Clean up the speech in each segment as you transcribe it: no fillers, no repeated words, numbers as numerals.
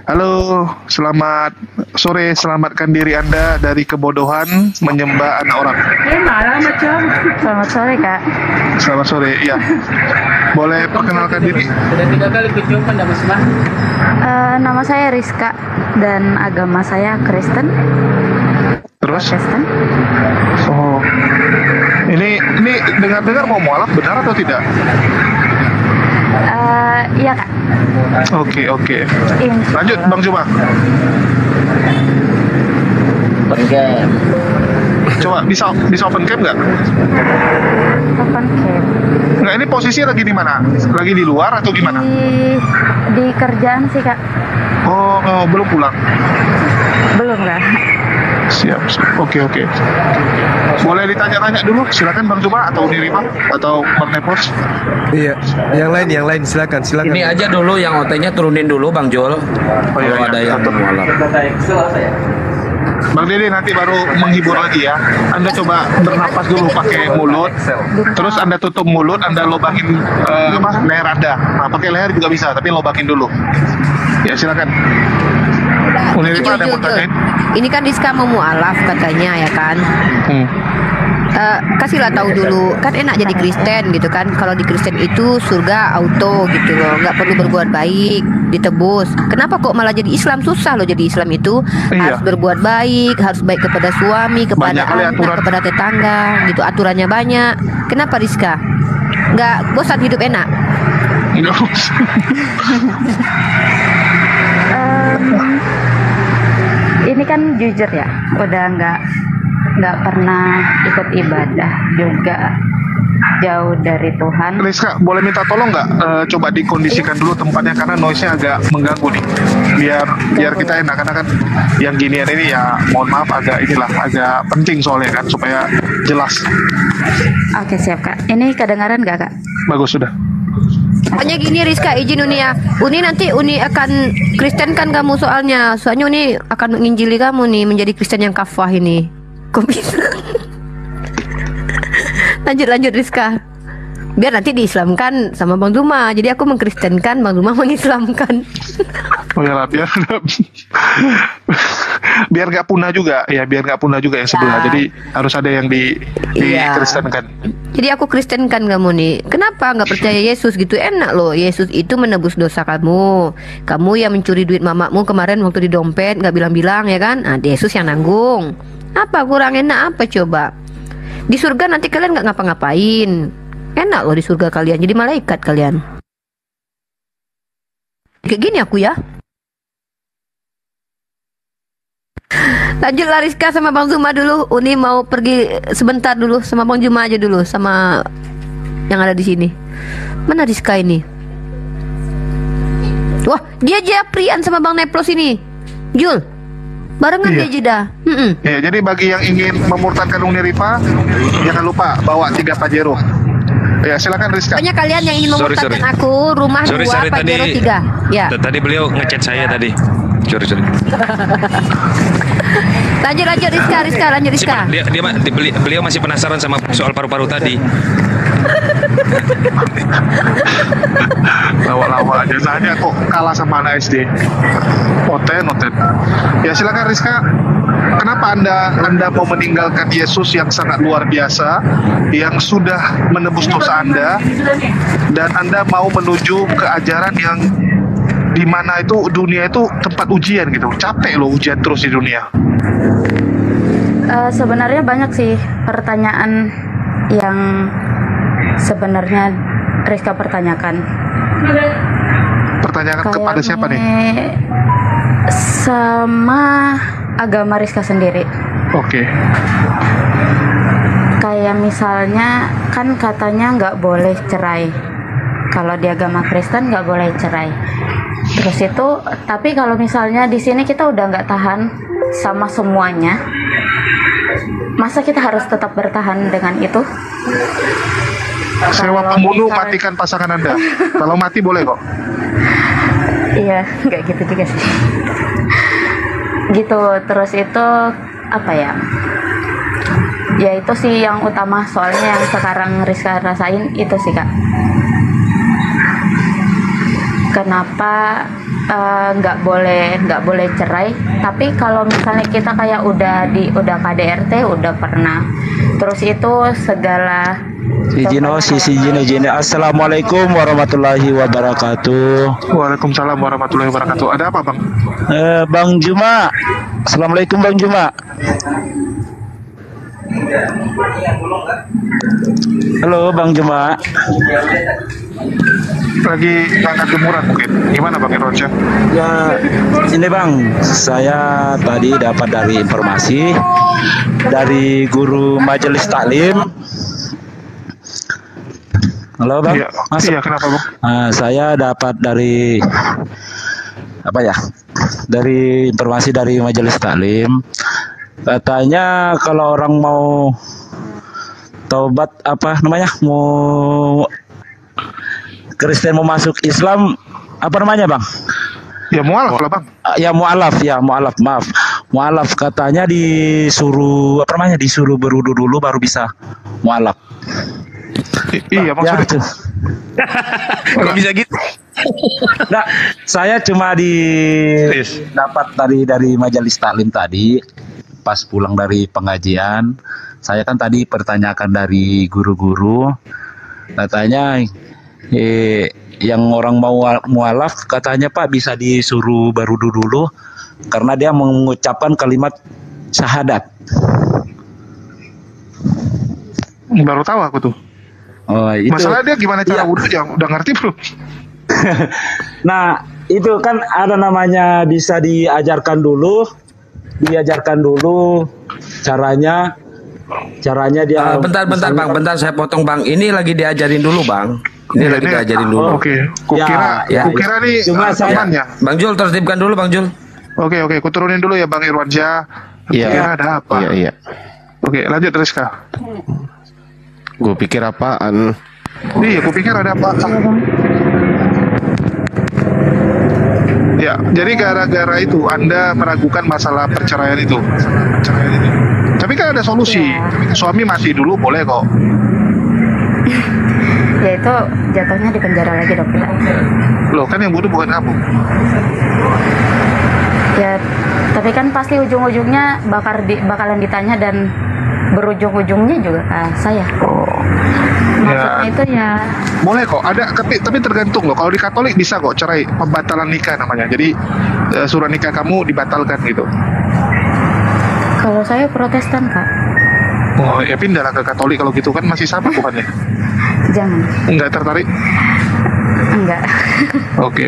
Halo, selamat sore. Selamatkan diri Anda dari kebodohan menyembah anak orang. Selamat sore, Kak. Selamat sore, ya. Boleh perkenalkan diri? Sudah 3 kali kunjungan dah Mas Mah. Nama saya Rizka dan agama saya Kristen. Terus? Kristen. Oh, ini dengar-dengar mau mualaf, benar atau tidak? Iya, Kak. Oke. Insya Lanjut, Allah. Bang Juma. Pengen. Coba bisa open cam nggak? Open camp. Nggak, ini posisi lagi di mana? Lagi di luar atau gimana? Di kerjaan sih, Kak. Oh, belum pulang. Belum, Kak. Siap. Oke. Boleh ditanya-tanya dulu, silakan Bang Juma atau Unirima atau Bang Nepos. Iya, yang lain silakan. Ini aja dulu yang OT-nya turunin dulu Bang Jul. iya, Kalau ada yang mualaf. Bang Dede nanti baru menghibur lagi ya. Anda coba bernapas dulu pakai mulut, terus Anda tutup mulut, Anda lobangin leher Anda. Nah, pakai leher juga bisa, tapi lobangin dulu. Ya, silakan. Unirima ada yang mau tanyain? Ini kan Rizka mau mualaf katanya ya kan. Kasihlah tahu dulu, kan enak jadi Kristen gitu kan. Kalau di Kristen itu surga auto gitu loh, nggak perlu berbuat baik ditebus. Kenapa kok malah jadi Islam? Susah loh jadi Islam itu. Iya. Harus berbuat baik, harus baik kepada suami, kepada Banyak kali anak, aturan. kepada tetangga gitu. Aturannya banyak. Kenapa Rizka? Nggak bosan hidup enak? Ini kan jujur ya, udah nggak pernah ikut ibadah juga, jauh dari Tuhan. Rizka, boleh minta tolong nggak? Coba dikondisikan dulu tempatnya karena noise-nya agak mengganggu nih. Biar kita enak, karena kan yang ginian ini ya mohon maaf agak penting soalnya kan supaya jelas. Oke, siap, Kak. Ini kedengaran nggak, Kak? Bagus sudah. Soalnya gini Rizka, izin Uni ya. Uni nanti Uni akan Kristen kan kamu soalnya. Soalnya Uni akan menginjili kamu nih menjadi Kristen yang kafah ini. Kok bisa? lanjut Rizka. Biar nanti diislamkan sama Bang Duma. Jadi aku mengkristenkan, Bang Duma mengislamkan. Oh ya lah, biar nggak punah juga ya, biar nggak punah juga yang sebelah. Jadi harus ada yang dikristenkan. Jadi aku kristenkan kamu nih. Kenapa nggak percaya Yesus gitu? Enak loh. Yesus itu menebus dosa kamu. Kamu yang mencuri duit mamamu kemarin waktu di dompet nggak bilang-bilang ya kan? Nah, Yesus yang nanggung. Apa kurang enak apa coba? Di surga nanti kalian nggak ngapa-ngapain. Enak loh di surga kalian. Jadi malaikat kalian. Kayak gini aku ya. Lanjut Rizka sama Bang Zuma dulu. Uni mau pergi sebentar dulu sama Bang Zuma aja dulu sama yang ada di sini. Mana Rizka ini? Wah, dia Japrian sama Bang Neplos ini. Jul, barengan Iya. dia jeda. Ya, jadi bagi yang ingin memurtadkan Unirifa, jangan lupa bawa 3 Pajero. Ya, silakan Rizka. Pokoknya kalian yang ingin Sorry. memurtadkan aku, rumah 2, Pajero 3. Ya. Tadi beliau ngechat saya tadi. Sorry. Lanjut Rizka, lanjut Rizka. Beliau masih penasaran sama soal paru-paru tadi. Lawa-lawa aja saja kok kalah sama anak SD. Oten. Ya, silakan Rizka. Kenapa Anda mau meninggalkan Yesus yang sangat luar biasa, yang sudah menebus dosa Anda, dan Anda mau menuju ke ajaran yang di mana itu dunia itu tempat ujian gitu. Capek loh ujian terus di dunia. Sebenarnya banyak sih pertanyaan yang sebenarnya Rizka pertanyakan. Pertanyaan kepada siapa nih? Sama agama Rizka sendiri. Oke. Kayak misalnya kan katanya nggak boleh cerai. Kalau di agama Kristen nggak boleh cerai. Terus itu, tapi kalau misalnya di sini kita udah nggak tahan sama semuanya, masa kita harus tetap bertahan dengan itu? Sewa Kalau pembunuh, misalnya- matikan pasangan Anda. Kalau mati boleh kok. Iya, nggak gitu juga sih. Gitu, terus itu apa ya? Ya itu sih yang utama, soalnya yang sekarang Rizka rasain itu sih, Kak. Kenapa nggak boleh cerai. Tapi kalau misalnya kita kayak udah KDRT udah pernah, terus itu segala Izin. Assalamualaikum warahmatullahi wabarakatuh. Waalaikumsalam warahmatullahi wabarakatuh. Ada apa, Bang? Bang Juma. Assalamualaikum Bang Juma. Halo Bang Juma. Lagi ngangkat jemuran mungkin. Gimana Bang Irwansyah? Ya, ini Bang, saya tadi dapat dari informasi dari guru majelis taklim. Halo Bang. Iya, Masuk. iya, kenapa Bang? Saya dapat dari apa ya? Dari informasi dari majelis taklim. Katanya kalau orang mau taubat mau Kristen mau masuk Islam, apa namanya Bang? Ya mualaf lah Bang. Ya mualaf, maaf. Mualaf katanya disuruh disuruh berwudu dulu baru bisa mualaf. Iya maksudnya. Ya, tuh. Kok bisa gitu? Nah, saya cuma dapat dari majelis taklim tadi pas pulang dari pengajian. Saya kan tadi pertanyakan dari guru-guru, katanya yang orang mau mualaf katanya Pak bisa disuruh berwudu dulu karena dia mengucapkan kalimat syahadat. Baru tahu aku tuh. Oh, itu. Masalah dia gimana cara wudhu ya? Udah ngerti belum? Nah, itu kan ada namanya bisa diajarkan dulu caranya dia. Bentar Bang, saya potong Bang. Ini lagi diajarin dulu Bang. Ini lagi diajarin dulu. Oke. Kukira nih Cuma temannya. Bang Jul, tertibkan dulu Bang Jul. Oke, kuturunin dulu ya Bang Irwansyah. Iya. Kukira ada apa? Iya. Oke, lanjut Rizka. Gue pikir apaan? Iya, kupikir ada apa? Ya, jadi gara-gara itu Anda meragukan masalah perceraian itu. Tapi kan ada solusi. Suami masih dulu boleh kok. ya itu jatuhnya di penjara lagi dong kita. Loh, kan yang bunuh bukan kamu. Ya, tapi kan pasti ujung-ujungnya bakalan ditanya dan berujung-ujungnya juga saya. Maksudnya itu ya boleh kok, ada tapi tergantung loh. Kalau di Katolik bisa kok cerai, pembatalan nikah namanya. Jadi surat nikah kamu dibatalkan gitu. kalau saya Protestan Kak. Oh ya pindahlah ke Katolik kalau gitu kan masih sama bukannya? Jangan. Enggak tertarik? Enggak. Oke.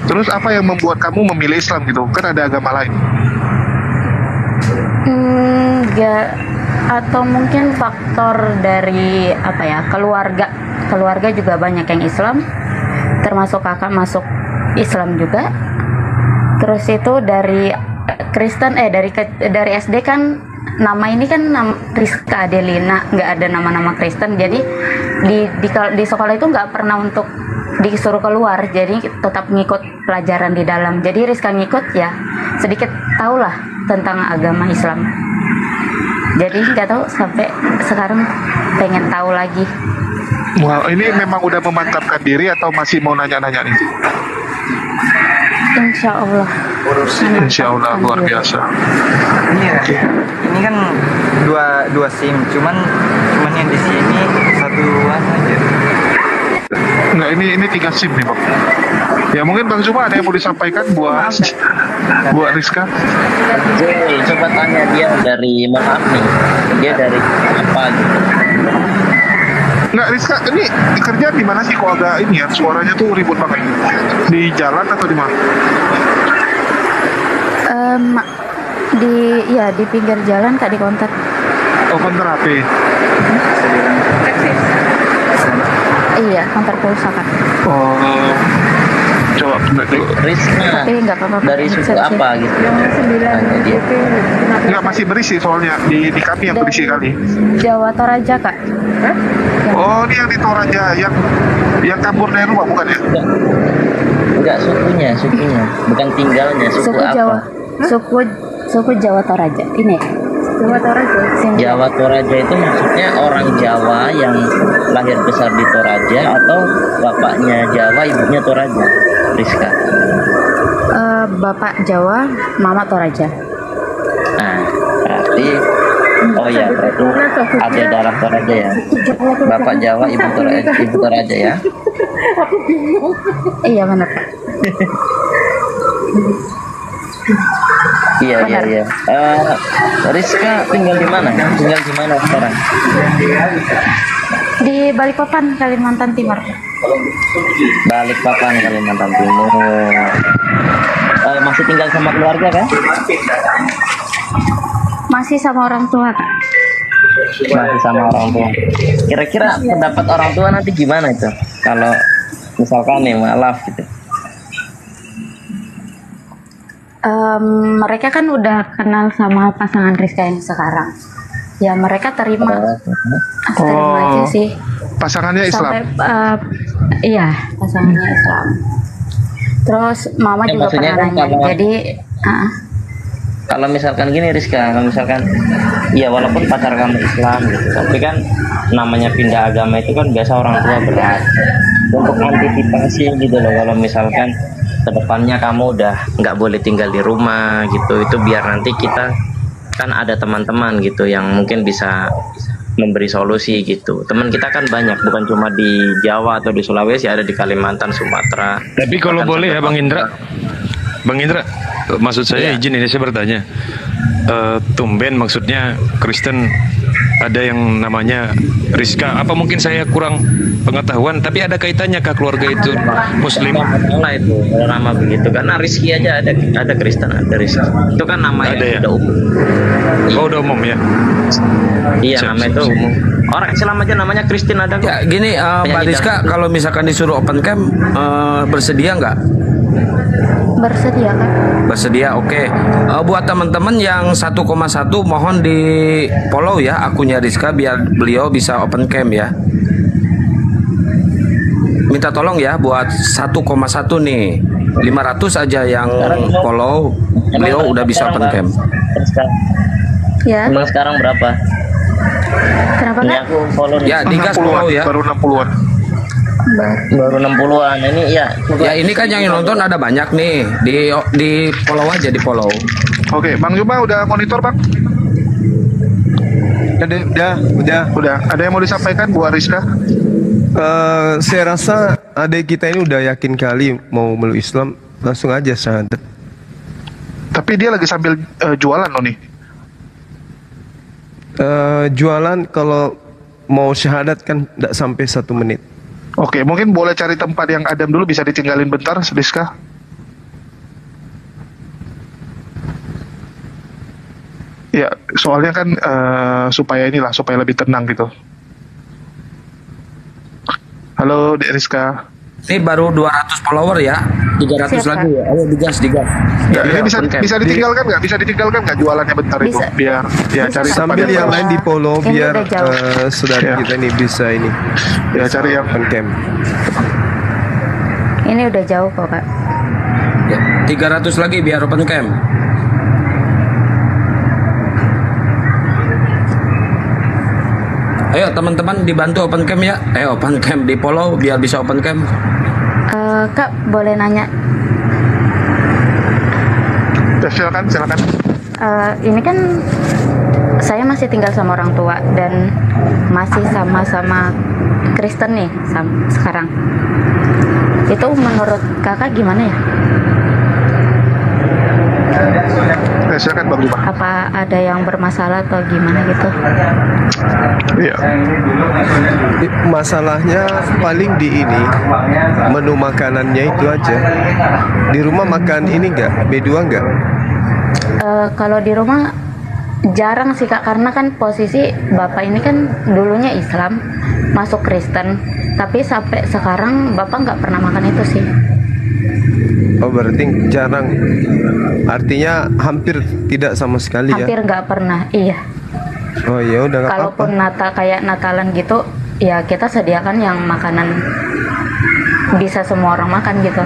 Terus apa yang membuat kamu memilih Islam gitu? Kan ada agama lain. Enggak. Atau mungkin faktor dari keluarga juga banyak yang Islam, termasuk kakak masuk Islam juga. Terus itu dari Kristen dari SD kan nama ini kan Rizka Adelina, nggak ada nama-nama Kristen, jadi di sekolah itu nggak pernah untuk disuruh keluar, jadi tetap ngikut pelajaran di dalam. Jadi Rizka ngikut ya sedikit tahulah tentang agama Islam. Jadi nggak tahu sampai sekarang pengen tahu lagi. Wow, ini memang udah memantapkan diri atau masih mau nanya-nanya nih? Insya Allah luar biasa. Iya. Ini kan dua SIM, cuman yang di sini satuan aja. Enggak, ini 3 SIM nih Bang. Ya mungkin Bang Zuma ada yang mau disampaikan buat Rizka? Coba tanya dia dari dari apa gitu. Nggak, Rizka, ini kerja di mana sih? Kok agak ini ya, suaranya tuh ribut banget. Di jalan atau di mana? Di pinggir jalan Kak, di konter. Oh, konter HP. Iya, konter pulsa Kak. Oh, coba kena dulu. Rizka, Tapi nggak apa-apa. dari suku apa gitu? Tanya dia. Nggak, masih berisi soalnya. Di kami yang berisi kali. Jawa Toraja Kak. Oh, ini yang di Toraja, yang kabur dari rumah bukan ya? Enggak, sukunya, bukan tinggalnya, suku apa? Jawa. Suku Jawa Toraja. Ini Jawa Toraja. Jawa Toraja itu maksudnya orang Jawa yang lahir besar di Toraja atau bapaknya Jawa, ibunya Toraja? Rizka? Bapak Jawa, Mama Toraja. Nah, berarti berarti ada darah Toraja ya. Bapak Jawa, Ibu Toraja ya. Iya benar Pak. Iya. Rizka tinggal di mana? Tinggal di mana sekarang? Di Balikpapan, Kalimantan Timur. Balikpapan, Kalimantan Timur. Masih tinggal sama keluarga kan? Masih sama orang tua Kak. Masih sama orang tua. Kira-kira pendapat orang tua nanti gimana itu? Kalau misalkan nih maaf gitu. Mereka kan udah kenal sama pasangan Rizka yang sekarang. Ya mereka terima aja sih. Pasangannya Islam. Sampai, iya, pasangannya Islam. Terus Mama juga pernah kan nanya. Jadi kalau misalkan gini Rizka, kalau misalkan ya walaupun pacar kamu Islam gitu, tapi kan namanya pindah agama itu kan biasa orang tua berat. Untuk antisipasi gitu loh, kalau misalkan kedepannya kamu udah nggak boleh tinggal di rumah gitu, itu biar nanti kita kan ada teman-teman gitu yang mungkin bisa memberi solusi gitu. Teman kita kan banyak, bukan cuma di Jawa atau di Sulawesi, ada di Kalimantan, Sumatera. Tapi kalau boleh ya Bang Indra, maksud saya izin ini saya bertanya, tumben maksudnya Kristen ada yang namanya Rizka, apa mungkin saya kurang pengetahuan, tapi ada kaitannya ke keluarga itu Muslim? Masalah itu nama begitu, karena Rizky aja ada Kristen, ada Rizky. Itu kan nama ada yang ya? udah umum. Oh, udah umum ya? Iya, nama itu umum. Orang Islam aja namanya Kristen ada kok. Ya gini Mbak Rizka, kalau misalkan disuruh open camp bersedia nggak? bersedia Kak. Bersedia, oke. Buat teman-teman yang 1,1 mohon di follow ya akunnya Rizka biar beliau bisa open cam ya. Minta tolong ya buat 1,1 nih. 500 aja yang follow, beliau udah bisa open cam. Ya. Emang sekarang berapa? Kenapa Ini Kak? aku follow nih. Ya, digas follow ya. Baru 60-an. Baru 60-an. Ini ya. Ya ini kan yang nonton ada banyak nih. Di follow aja, di follow. Oke, Bang Juma udah monitor, Bang? Udah. Ada yang mau disampaikan buat Rizka? Saya rasa adik kita ini udah yakin kali mau meluk Islam, langsung aja syahadat. Tapi dia lagi sambil jualan loh nih. Jualan kalau mau syahadat kan tidak sampai 1 menit. Oke, mungkin boleh cari tempat yang adem dulu, bisa ditinggalin bentar, Rizka. Ya, soalnya kan supaya lebih tenang gitu. Halo, Dek Rizka. Ini baru 200 follower ya. 300 lagi ya. Ayo digas. Ya, ini bisa ditinggalkan nggak? Bisa ditinggalkan nggak jualannya bentar itu? Biar ya cari sambil yang lain di follow biar saudara kita ini bisa ini. Ya cari yang open cam. Ini udah jauh kok Kak. Ya, 300 lagi biar open cam. Ayo teman-teman dibantu open cam ya. Ayo open cam, di follow biar bisa open cam. Kak boleh nanya? Silakan. Ini kan saya masih tinggal sama orang tua dan masih sama-sama Kristen nih sekarang. Itu menurut kakak gimana ya? Silakan Bang Juma. Apa ada yang bermasalah atau gimana gitu? Iya. Masalahnya paling di ini menu makanannya itu aja. Di rumah makan ini enggak? B2 enggak? Kalau di rumah jarang sih Kak, karena kan posisi bapak ini kan dulunya Islam, masuk Kristen, tapi sampai sekarang bapak nggak pernah makan itu sih. Oh berarti jarang. Artinya hampir tidak sama sekali ya? Hampir nggak pernah, iya. Oh ya udah nggak apa-apa. Kalaupun kayak Natalan gitu, ya kita sediakan yang makanan bisa semua orang makan gitu.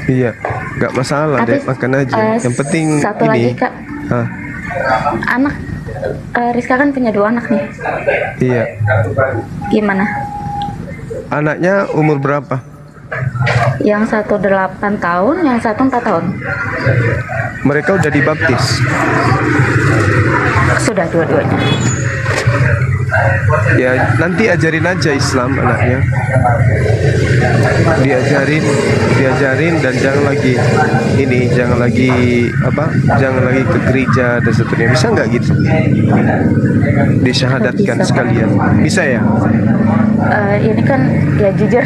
Iya, nggak masalah deh, makan aja. Yang penting satu ini. lagi Kak, anak Rizka kan punya 2 anak nih. Iya. Gimana? Anaknya umur berapa? Yang satu 8 tahun, yang satu 4 tahun. Mereka udah dibaptis? Sudah dua-duanya. Ya nanti ajarin aja Islam anaknya, diajarin dan jangan lagi jangan lagi ke gereja dan seterusnya. Bisa nggak gitu? Disyahadatkan sekalian, bisa ya? Ini kan ya jujur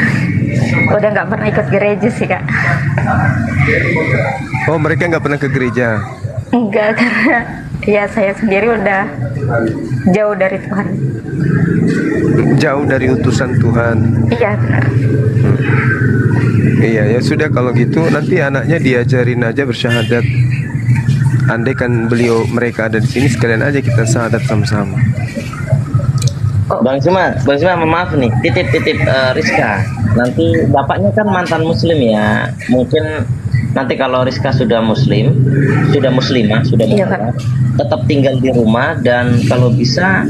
udah nggak pernah ikut gereja sih Kak. Oh, mereka nggak pernah ke gereja? Enggak, karena ya saya sendiri udah jauh dari Tuhan. Jauh dari utusan Tuhan. Iya benar. Iya ya sudah, kalau gitu nanti anaknya diajarin aja bersyahadat. Andai kan mereka ada di sini, sekalian aja kita syahadat sama-sama. Bang Suma, maaf nih, titip Rizka. Nanti bapaknya kan mantan muslim ya. Mungkin nanti kalau Rizka sudah muslimah, tetap tinggal di rumah dan kalau bisa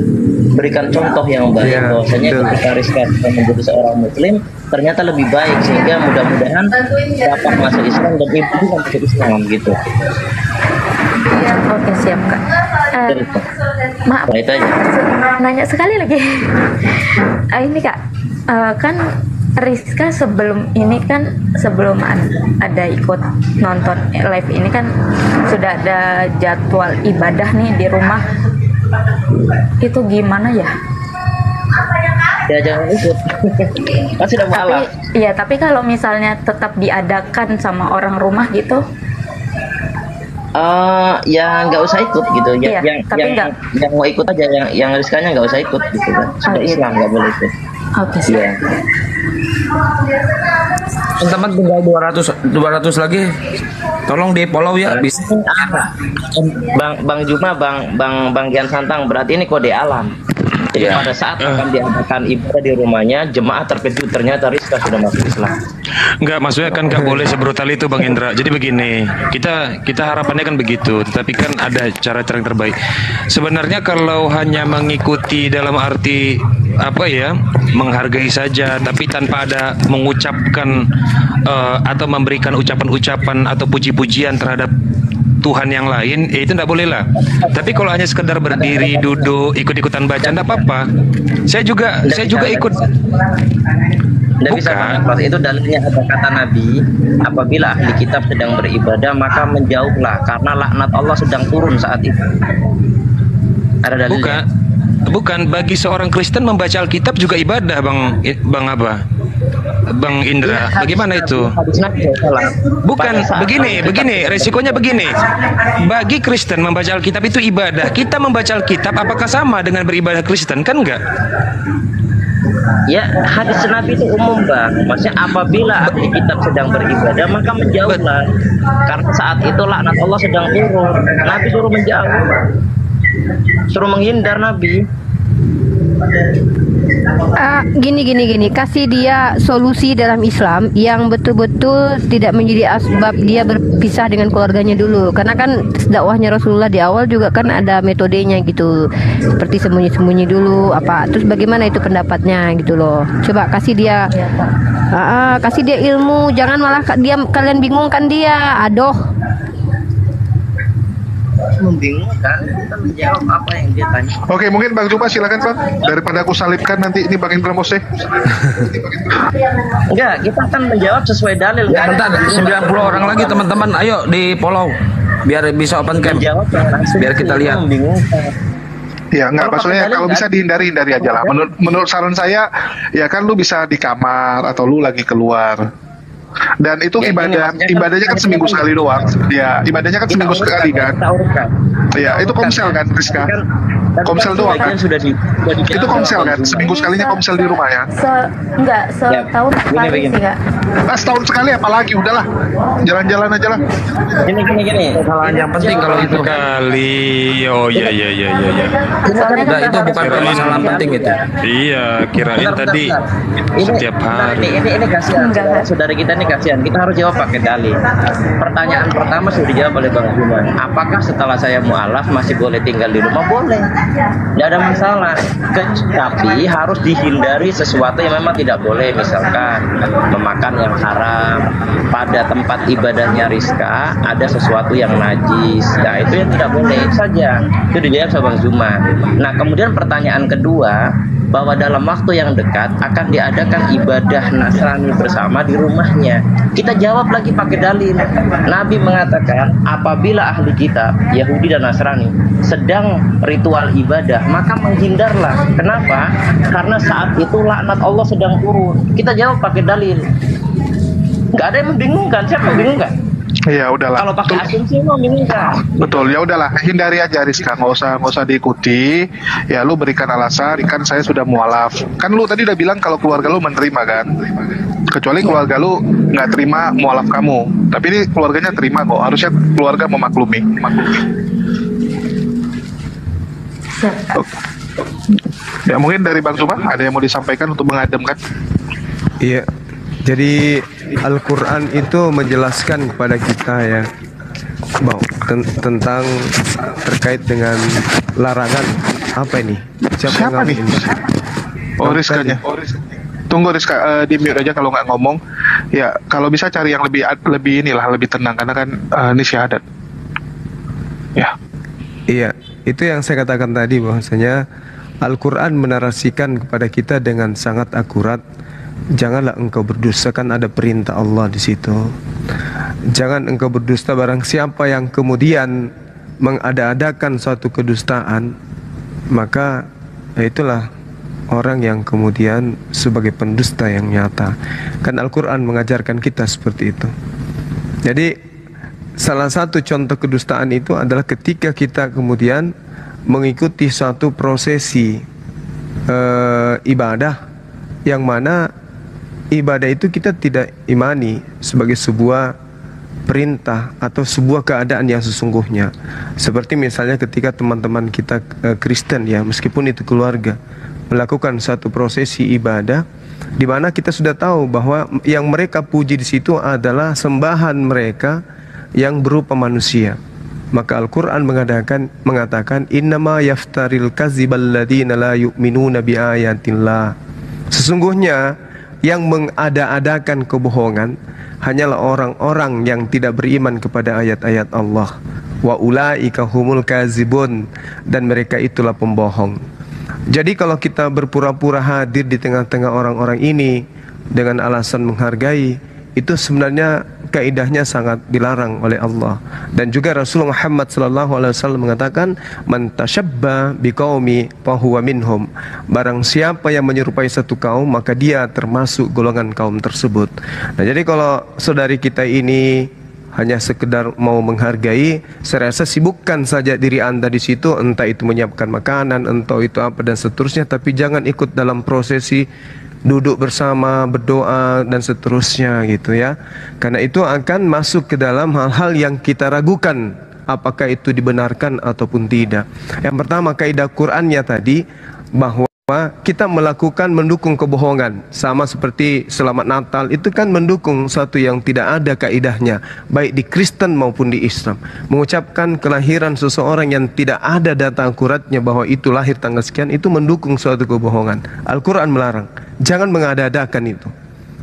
berikan contoh yang baik bahwasanya ketika Rizka sudah menjadi seorang muslim ternyata lebih baik, sehingga mudah-mudahan dapat masuk Islam dan ibu juga masuk Islam gitu. Oke, siap Kak. Maaf, itu aja. Nanya sekali lagi. Ini Kak, kan Rizka sebelum ada ikut nonton live ini kan sudah ada jadwal ibadah nih di rumah. Itu gimana ya? Ya jangan ikut. Kan sudah malam. Iya, tapi kalau misalnya tetap diadakan sama orang rumah gitu. Ya nggak usah ikut gitu. Iya, yang mau ikut aja, yang Rizkanya nggak usah ikut gitu kan. Sudah Islam nggak boleh ikut. Oke, siap. Teman-teman tinggal 200 lagi. Tolong di follow ya. Bisa. Bang Juma, Bang Gian Santang, berarti ini kode alam. Jadi pada saat akan diadakan ibadah di rumahnya, jemaah terkejut ternyata Rizka sudah masuk Islam. Enggak, maksudnya kan nggak boleh sebrutal itu Bang Indra. Jadi begini, kita harapannya kan begitu, tetapi kan ada cara-cara yang terbaik. Sebenarnya kalau hanya mengikuti dalam arti menghargai saja, tapi tanpa ada mengucapkan atau memberikan ucapan-ucapan atau puji-pujian terhadap Tuhan yang lain, ya itu tidak boleh lah. Tapi kalau hanya sekedar berdiri, duduk, ikut-ikutan baca, tidak apa-apa. Saya juga ikut. Tidak bisa, itu dalilnya ada kata Nabi, apabila ahli kitab sedang beribadah maka menjauhlah karena laknat Allah sedang turun saat itu. Ada dalilnya. Bukan bagi seorang Kristen membaca Alkitab juga ibadah, Bang Indra. Bagaimana itu? Bukan begini, resikonya begini. Bagi Kristen membaca Alkitab itu ibadah. Kita membaca Alkitab apakah sama dengan beribadah Kristen? Kan enggak? Ya, hadis Nabi itu umum Bang. Maksudnya apabila ahli kitab sedang beribadah maka menjauhlah. Karena saat itu laknat Allah sedang turun. Nabi suruh menjauh. Suruh menghindar Nabi. Gini, kasih dia solusi dalam Islam yang betul-betul tidak menjadi asbab dia berpisah dengan keluarganya dulu, karena kan dakwahnya Rasulullah di awal juga kan ada metodenya gitu, seperti sembunyi-sembunyi dulu terus bagaimana itu pendapatnya gitu loh. Coba kasih dia ilmu, jangan malah kalian bingungkan dia. Membingungkan, kita menjawab apa yang dia tanya. Oke, mungkin Bang Juma silakan Bang. Daripada aku salibkan nanti ini Bang Indra Mose. Enggak, kita akan menjawab sesuai dalil. Ya, bentar, 90 orang lagi teman-teman, ayo di follow biar bisa open cam. Biar kita lihat. Ya enggak, maksudnya kalau bisa dihindari aja lah. Menurut saran saya, ya kan lu bisa di kamar atau lu lagi keluar. Dan itu ibadahnya kan seminggu sekali doang. Ya, ibadahnya kan seminggu sekali kan. Ya, itu komsel kan, Rizka? Komsel doang kan? Itu komsel kan? Seminggu sekalinya komsel di rumah ya? Setahun sekali sih Kak. Setahun sekali apalagi, udahlah. Jalan-jalan aja lah. Gini. Kesalahan yang penting kalau itu kali. Oh iya. Itu bukan permasalahan penting itu. Iya, kirain tadi setiap hari. Ini kasihan. Saudara kita ini kasihan. Kita harus jawab pakai dalil. Pertanyaan pertama sudah dijawab oleh Bang Juma. Apakah setelah saya mualaf masih boleh tinggal di rumah? Boleh. Tidak ada masalah. Tapi harus dihindari sesuatu yang memang tidak boleh, misalkan memakan yang haram. Pada tempat ibadahnya Rizka ada sesuatu yang najis, nah itu yang tidak boleh saja. Itu dijawab sama Bang Zuma. Nah kemudian pertanyaan kedua, bahwa dalam waktu yang dekat akan diadakan ibadah Nasrani bersama di rumahnya. Kita jawab lagi pakai dalil. Nabi mengatakan apabila ahli kitab Yahudi dan Nasrani sedang ritual ibadah, maka menghindarlah. Kenapa? Karena saat itu laknat Allah sedang turun. Kita jawab pakai dalil. Nggak ada yang membingungkan. Siapa yang membingungkan? Iya udahlah. Kalau pakai asumsi membingungkan. Betul, ya udahlah, hindari aja Rizka, nggak usah diikuti. Ya lu berikan alasan, kan saya sudah mualaf. Kan lu tadi udah bilang kalau keluarga lu menerima kan, kecuali keluarga lu nggak terima mualaf kamu. Tapi ini keluarganya terima kok, harusnya keluarga memaklumi. Ya mungkin dari Bang Zuma ada yang mau disampaikan untuk mengademkan? Iya. Jadi Al-Quran itu menjelaskan kepada kita ya tentang terkait dengan larangan apa ini? Siapa nih? Oh Rizkanya. Tunggu Rizka, di mute aja kalau nggak ngomong. Ya kalau bisa cari yang lebih tenang karena kan ini syahadat. Ya. Iya, itu yang saya katakan tadi bahwasanya Al-Quran menarasikan kepada kita dengan sangat akurat. Janganlah engkau berdusta, kan ada perintah Allah di situ. Jangan engkau berdusta, barang siapa yang kemudian mengada-adakan suatu kedustaan, maka itulah orang yang kemudian sebagai pendusta yang nyata. Kan Al-Quran mengajarkan kita seperti itu. Jadi salah satu contoh kedustaan itu adalah ketika kita kemudian mengikuti suatu prosesi ibadah yang mana ibadah itu kita tidak imani sebagai sebuah perintah atau sebuah keadaan yang sesungguhnya. Seperti misalnya ketika teman-teman kita Kristen ya, meskipun itu keluarga, melakukan satu prosesi ibadah di mana kita sudah tahu bahwa yang mereka puji di situ adalah sembahan mereka yang berupa manusia. Maka Al-Quran mengatakan innama yaftaril kazibal ladina la yu'minuna bi ayatillah. Sesungguhnya yang mengada-adakan kebohongan hanyalah orang-orang yang tidak beriman kepada ayat-ayat Allah. Wa ulaika humul kazibun, dan mereka itulah pembohong. Jadi kalau kita berpura-pura hadir di tengah-tengah orang-orang ini dengan alasan menghargai, itu sebenarnya kaidahnya sangat dilarang oleh Allah. Dan juga Rasulullah Muhammad SAW mengatakan, man tashabba biqaumi fahuwa minhum. Barang siapa yang menyerupai satu kaum, maka dia termasuk golongan kaum tersebut. Nah, jadi kalau saudari kita ini hanya sekedar mau menghargai, saya rasa sibukkan saja diri Anda di situ, entah itu menyiapkan makanan, entah itu apa dan seterusnya, tapi jangan ikut dalam prosesi duduk bersama, berdoa dan seterusnya gitu ya. Karena itu akan masuk ke dalam hal-hal yang kita ragukan apakah itu dibenarkan ataupun tidak. Yang pertama, kaidah Qur'annya tadi bahwa kita mendukung kebohongan, sama seperti selamat Natal itu kan mendukung satu yang tidak ada kaidahnya, baik di Kristen maupun di Islam. Mengucapkan kelahiran seseorang yang tidak ada data akuratnya bahwa itu lahir tanggal sekian, itu mendukung suatu kebohongan. Al-Quran melarang, jangan mengada-adakan itu,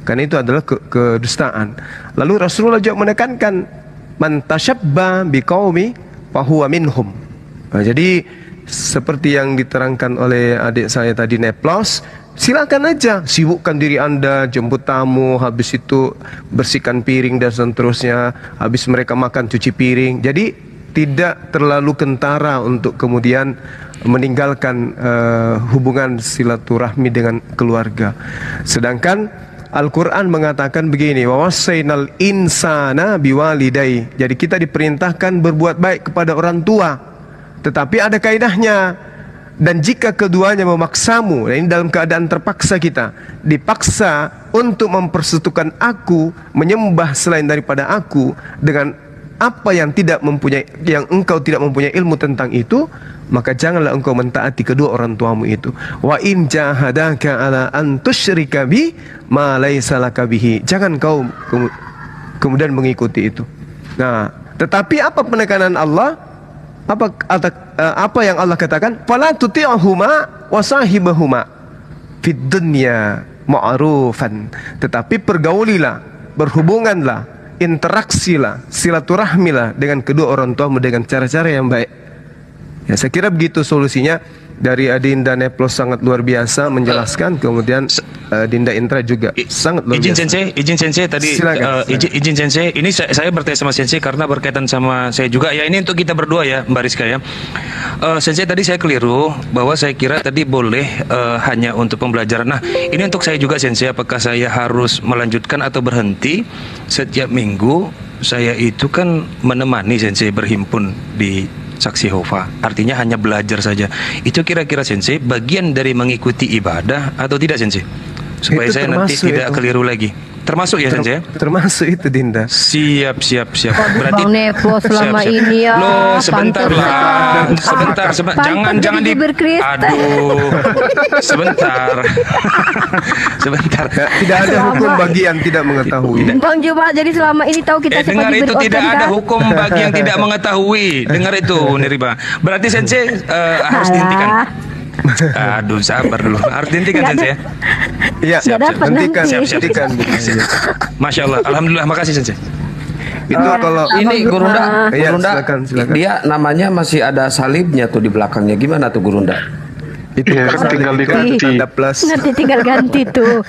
karena itu adalah kedustaan. Lalu Rasulullah juga menekankan man tashabba biqaumi fahuwa minhum. Nah, jadi seperti yang diterangkan oleh adik saya tadi Neplos, silakan aja sibukkan diri Anda, jemput tamu, habis itu bersihkan piring dan seterusnya, habis mereka makan cuci piring. Jadi tidak terlalu kentara untuk kemudian meninggalkan hubungan silaturahmi dengan keluarga. Sedangkan Al-Quran mengatakan begini, wawasainal insana biwalidai. Jadi kita diperintahkan berbuat baik kepada orang tua, tetapi ada kaidahnya. Dan jika keduanya memaksamu, dan ini dalam keadaan terpaksa, kita dipaksa untuk mempersekutukan aku, menyembah selain daripada aku dengan apa yang engkau tidak mempunyai ilmu tentang itu, maka janganlah engkau mentaati kedua orang tuamu itu. Wa in jahadaka ala an tusyrika bi ma laisa laka bihi. Jangan kau kemudian mengikuti itu. Nah, tetapi apa penekanan Allah? Apa apa yang Allah katakan? Fala tuti'huma wa sahibahuma fid dunya ma'rufan. Tetapi pergaulilah, berhubunganlah, interaksilah, silaturahmilah dengan kedua orang tuamu dengan cara-cara yang baik. Ya, saya kira begitu solusinya. Dari Adinda Neplos sangat luar biasa menjelaskan, kemudian Dinda Intra juga sangat luar biasa. Izin sensei tadi izin sensei, ini saya bertanya sama sensei karena berkaitan sama saya juga ya, ini untuk kita berdua ya Mbak Rizka ya. Sensei tadi saya keliru bahwa saya kira tadi boleh hanya untuk pembelajaran. Nah, ini untuk saya juga sensei, apakah saya harus melanjutkan atau berhenti? Setiap minggu saya itu kan menemani sensei berhimpun di Saksi Yehova, artinya hanya belajar saja. Itu kira-kira sensei bagian dari mengikuti ibadah atau tidak sensei? Supaya Itu saya nanti tidak keliru lagi. Termasuk ya sensei? Termasuk itu Dinda. Siap. Berarti Bang Neplos selama ini ya. Loh, sebentar lah. Sebentar. Jangan di Aduh. Sebentar. Tidak ada hukum bagi yang tidak mengetahui. Bang Juma, jadi selama ini tahu kita siapa dengar itu diberi tidak organ, ada kan? hukum bagi yang tidak mengetahui. Dengar itu, Neriba. Berarti sensei harus dihentikan. Aduh, sabar dulu. Harus dihentikan sensei ya. Iya, hentikan. Masya Allah, alhamdulillah, makasih sensei. Itu kalau Ini Gurunda, Iya, Gurunda, silakan. dia namanya masih ada salibnya tuh di belakangnya. Gimana tuh Gurunda? itu tinggal diganti. tanda plus. Nanti tinggal ganti tuh.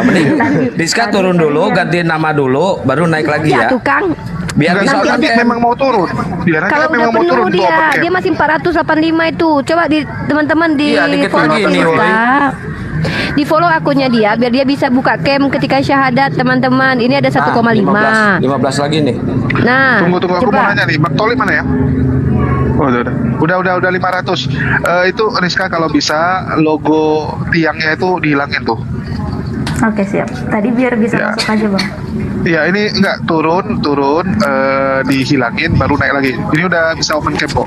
Mending Rizka turun dulu, ganti nama dulu, baru naik lagi ya. Tukang. Biar bisa Nanti memang mau turun. Kalau udah penuh dia masih 485 itu. Coba di teman-teman di Iya, dikit follow lagi ke nih, Insta. Di follow akunnya dia biar dia bisa buka cam ketika syahadat teman-teman. Ini ada 1,5. 15 lagi nih. Nah, Tunggu aku mau coba. nanya nih, Bang Toli mana ya? Oh, udah 500. Itu Rizka kalau bisa logo tiangnya itu dihilangin tuh. Oke, siap. Tadi biar bisa Ya. masuk aja, Bang. Iya, ini enggak turun dihilangin baru naik lagi. Ini udah bisa open cam kok.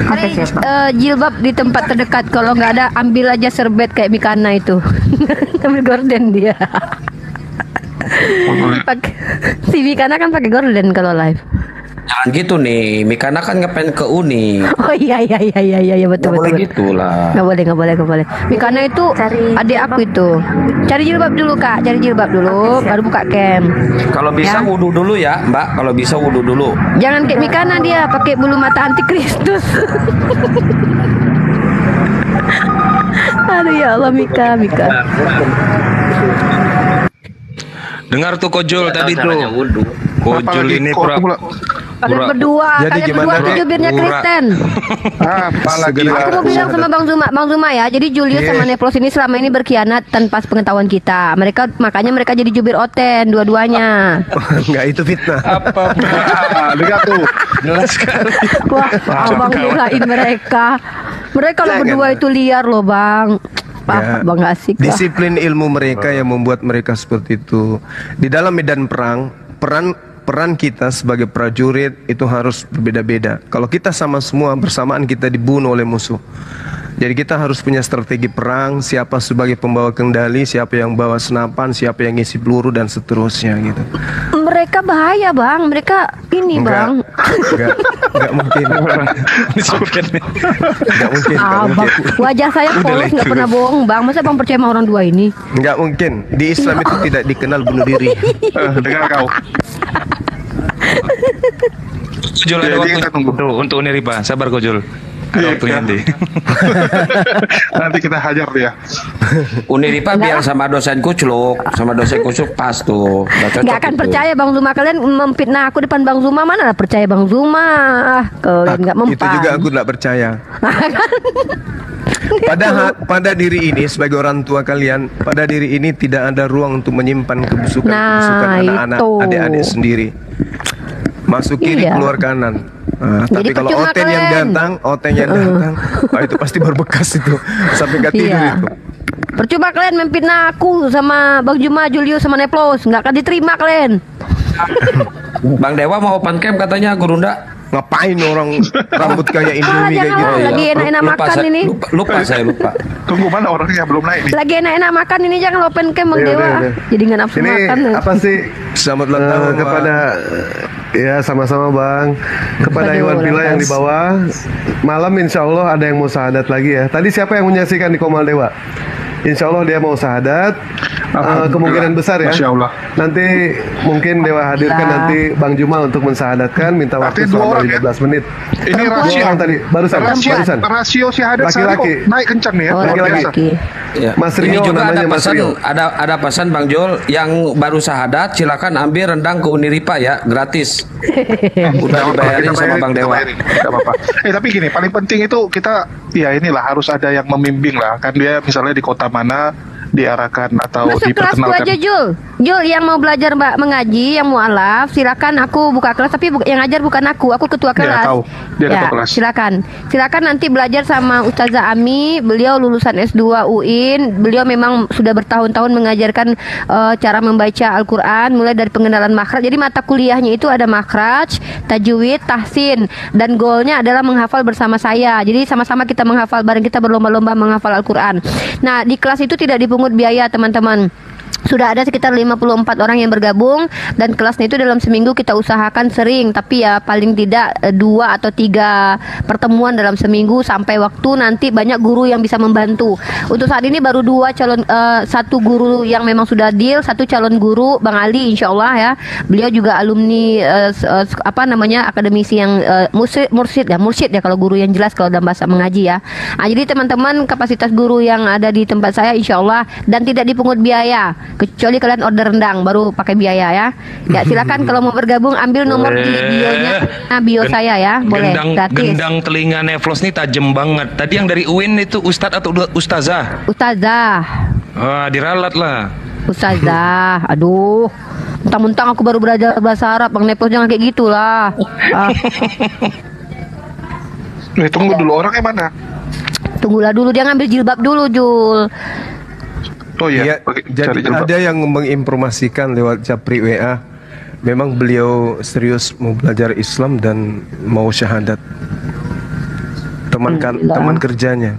Oke, siap, Bang. Jilbab di tempat terdekat. Kalau nggak ada ambil aja serbet kayak Mikana itu. Ambil gorden dia. Si Mikana kan pakai gorden kalau live. Jangan gitu nih, Mikana kan ngepen ke Uni. Oh iya betul. Nggak boleh gitu lah. Nggak boleh. Mikana itu adik aku itu. Cari jilbab dulu Kak, baru buka cam. Kalau bisa wudhu dulu ya, Mbak. Kalau bisa wudhu dulu. Jangan kayak Mikana dia pakai bulu mata antikristus. Aduh ya Allah Mika. Dengar tuh Kojol tadi tuh. Kojol ini Kalian berdua, Jadi gimana, tuh Dek? jubirnya Kristen. Apalagi Aku mau bilang sama Bang Zuma ya. Jadi Julius sama Neplos ini selama ini berkhianat tanpa pengetahuan kita. Makanya mereka jadi jubir Oten dua-duanya. Enggak, itu fitnah. Apa? Lihat tuh. Jelas sekali. Wah, abang belain mereka. Mereka kalau Jangan. berdua itu liar loh Bang. Ya, Bang gak asik lah. disiplin ilmu mereka yang membuat mereka seperti itu. Di dalam medan perang, peran kita sebagai prajurit itu harus berbeda-beda. Kalau kita sama semua bersamaan kita dibunuh oleh musuh. Jadi kita harus punya strategi perang, siapa sebagai pembawa kendali, siapa yang bawa senapan, siapa yang ngisi peluru dan seterusnya gitu. Mereka bahaya Bang. Mereka ini Bang. Enggak mungkin. Enggak mungkin. Bang, wajah saya polos nggak pernah bohong Bang. Masa Bang percaya sama orang dua ini? Enggak mungkin. Di Islam itu tidak dikenal bunuh diri. Dengar kau. Kojol ada waktu tuh untuk Neriba. Sabar Kojol. Ada waktunya nanti. Nanti kita hajar dia. Uniripa biar sama dosen kucluk pas tuh. Nggak akan percaya Bang Zuma. Kalian memfitnah aku depan Bang Zuma, mana lah percaya Bang Zuma. Kalian nggak mempan. Itu juga aku tidak percaya. Pada diri ini sebagai orang tua kalian, pada diri ini tidak ada ruang untuk menyimpan kebusukan anak-anak, adik-adik sendiri. Masuk kiri, keluar kanan. Tapi kalau Oten yang datang, itu pasti berbekas itu sampai nggak tidur itu. Percuma kalian memfitnah aku sama Bang Juma, Julius sama Neplos, nggak akan diterima kalian. Bang Dewa mau open cam katanya Gurunda. Ngapain orang rambut kayak Ah, Indomie kayak jangan, gitu? lagi enak-enak makan ini. Saya lupa. Tunggu, mana orangnya belum naik nih. Lagi enak-enak makan ini, jangan open cam Bang Iya, Dewa. udah. Jadi nggak nafsu Ini makan. apa sih? Selamat ulang tahun Kepada ya sama-sama Bang. Kepada Aduh, Iwan Pila yang lepas. di bawah. Malam insya Allah ada yang mau syahadat lagi ya. Tadi siapa yang menyaksikan di Komal Dewa? Insya Allah dia mau syahadat. Kemungkinan besar ya. Masya Allah. Nanti mungkin Dewa hadirkan nanti Bang Juma untuk mensyahadatkan. Minta waktu Artinya dua selama orang ya? 15 menit. Ini Dua rasio. orang tadi barusan. Barusan. Rasio syahadat sehari Laki-laki. kok naik kencang nih ya. Oh, luar biasa. laki-laki. Ya. Mas Ini Rio juga ada namanya, Mas pesan, Rio. ada pesan Bang Jol yang baru syahadat, silakan ambil rendang ke Uniripa ya, gratis. Udah dibayarin sama Bang Dewa. Tidak apa-apa. Tapi gini, paling penting itu kita ya inilah harus ada yang membimbing lah. Kan dia misalnya di kota mana diarahkan atau Masuk kelasku aja diperkenalkan. Jul yang mau belajar mengaji, yang mualaf, silakan aku buka kelas, tapi yang ngajar bukan aku ketua Ya, kelas. tahu. Dia Ya, ketua kelas. silakan nanti belajar sama Ustazah Ami. Beliau lulusan S2 UIN. Beliau memang sudah bertahun-tahun mengajarkan cara membaca Al-Quran, mulai dari pengenalan makhraj. Jadi mata kuliahnya itu ada makhraj, tajwid, tahsin, dan goalnya adalah menghafal bersama saya. Jadi sama-sama kita menghafal, bareng kita berlomba-lomba menghafal Al-Quran. Nah, di kelas itu tidak dipungut biaya teman-teman. Sudah ada sekitar 54 orang yang bergabung, dan kelasnya itu dalam seminggu kita usahakan sering, tapi ya paling tidak 2 atau 3 pertemuan dalam seminggu, sampai waktu nanti banyak guru yang bisa membantu. Untuk saat ini baru 2 calon, 1 guru yang memang sudah deal, 1 calon guru Bang Ali insya Allah ya. Beliau juga alumni akademisi yang mursyid ya kalau guru yang jelas kalau dalam bahasa mengaji ya. Nah, jadi teman-teman, kapasitas guru yang ada di tempat saya insya Allah dan tidak dipungut biaya. Kecuali kalian order rendang baru pakai biaya ya. Ya silakan kalau mau bergabung ambil nomor di bio-nya, bio saya ya, boleh gratis. Gendang telinga Nevlos nih tajam banget. Tadi yang dari UIN itu Ustadz atau Ustazah? Ustazah. Wah, diralat lah. Ustazah. Aduh. Mentang-mentang aku baru belajar bahasa Arab, Bang Nepos jangan kayak gitulah. Tunggu dulu, orangnya mana? Tunggulah dulu, dia ngambil jilbab dulu, Jul. Oh iya, jadi ada yang menginformasikan lewat Japri WA, memang beliau serius mau belajar Islam dan mau syahadat. Teman kerjanya.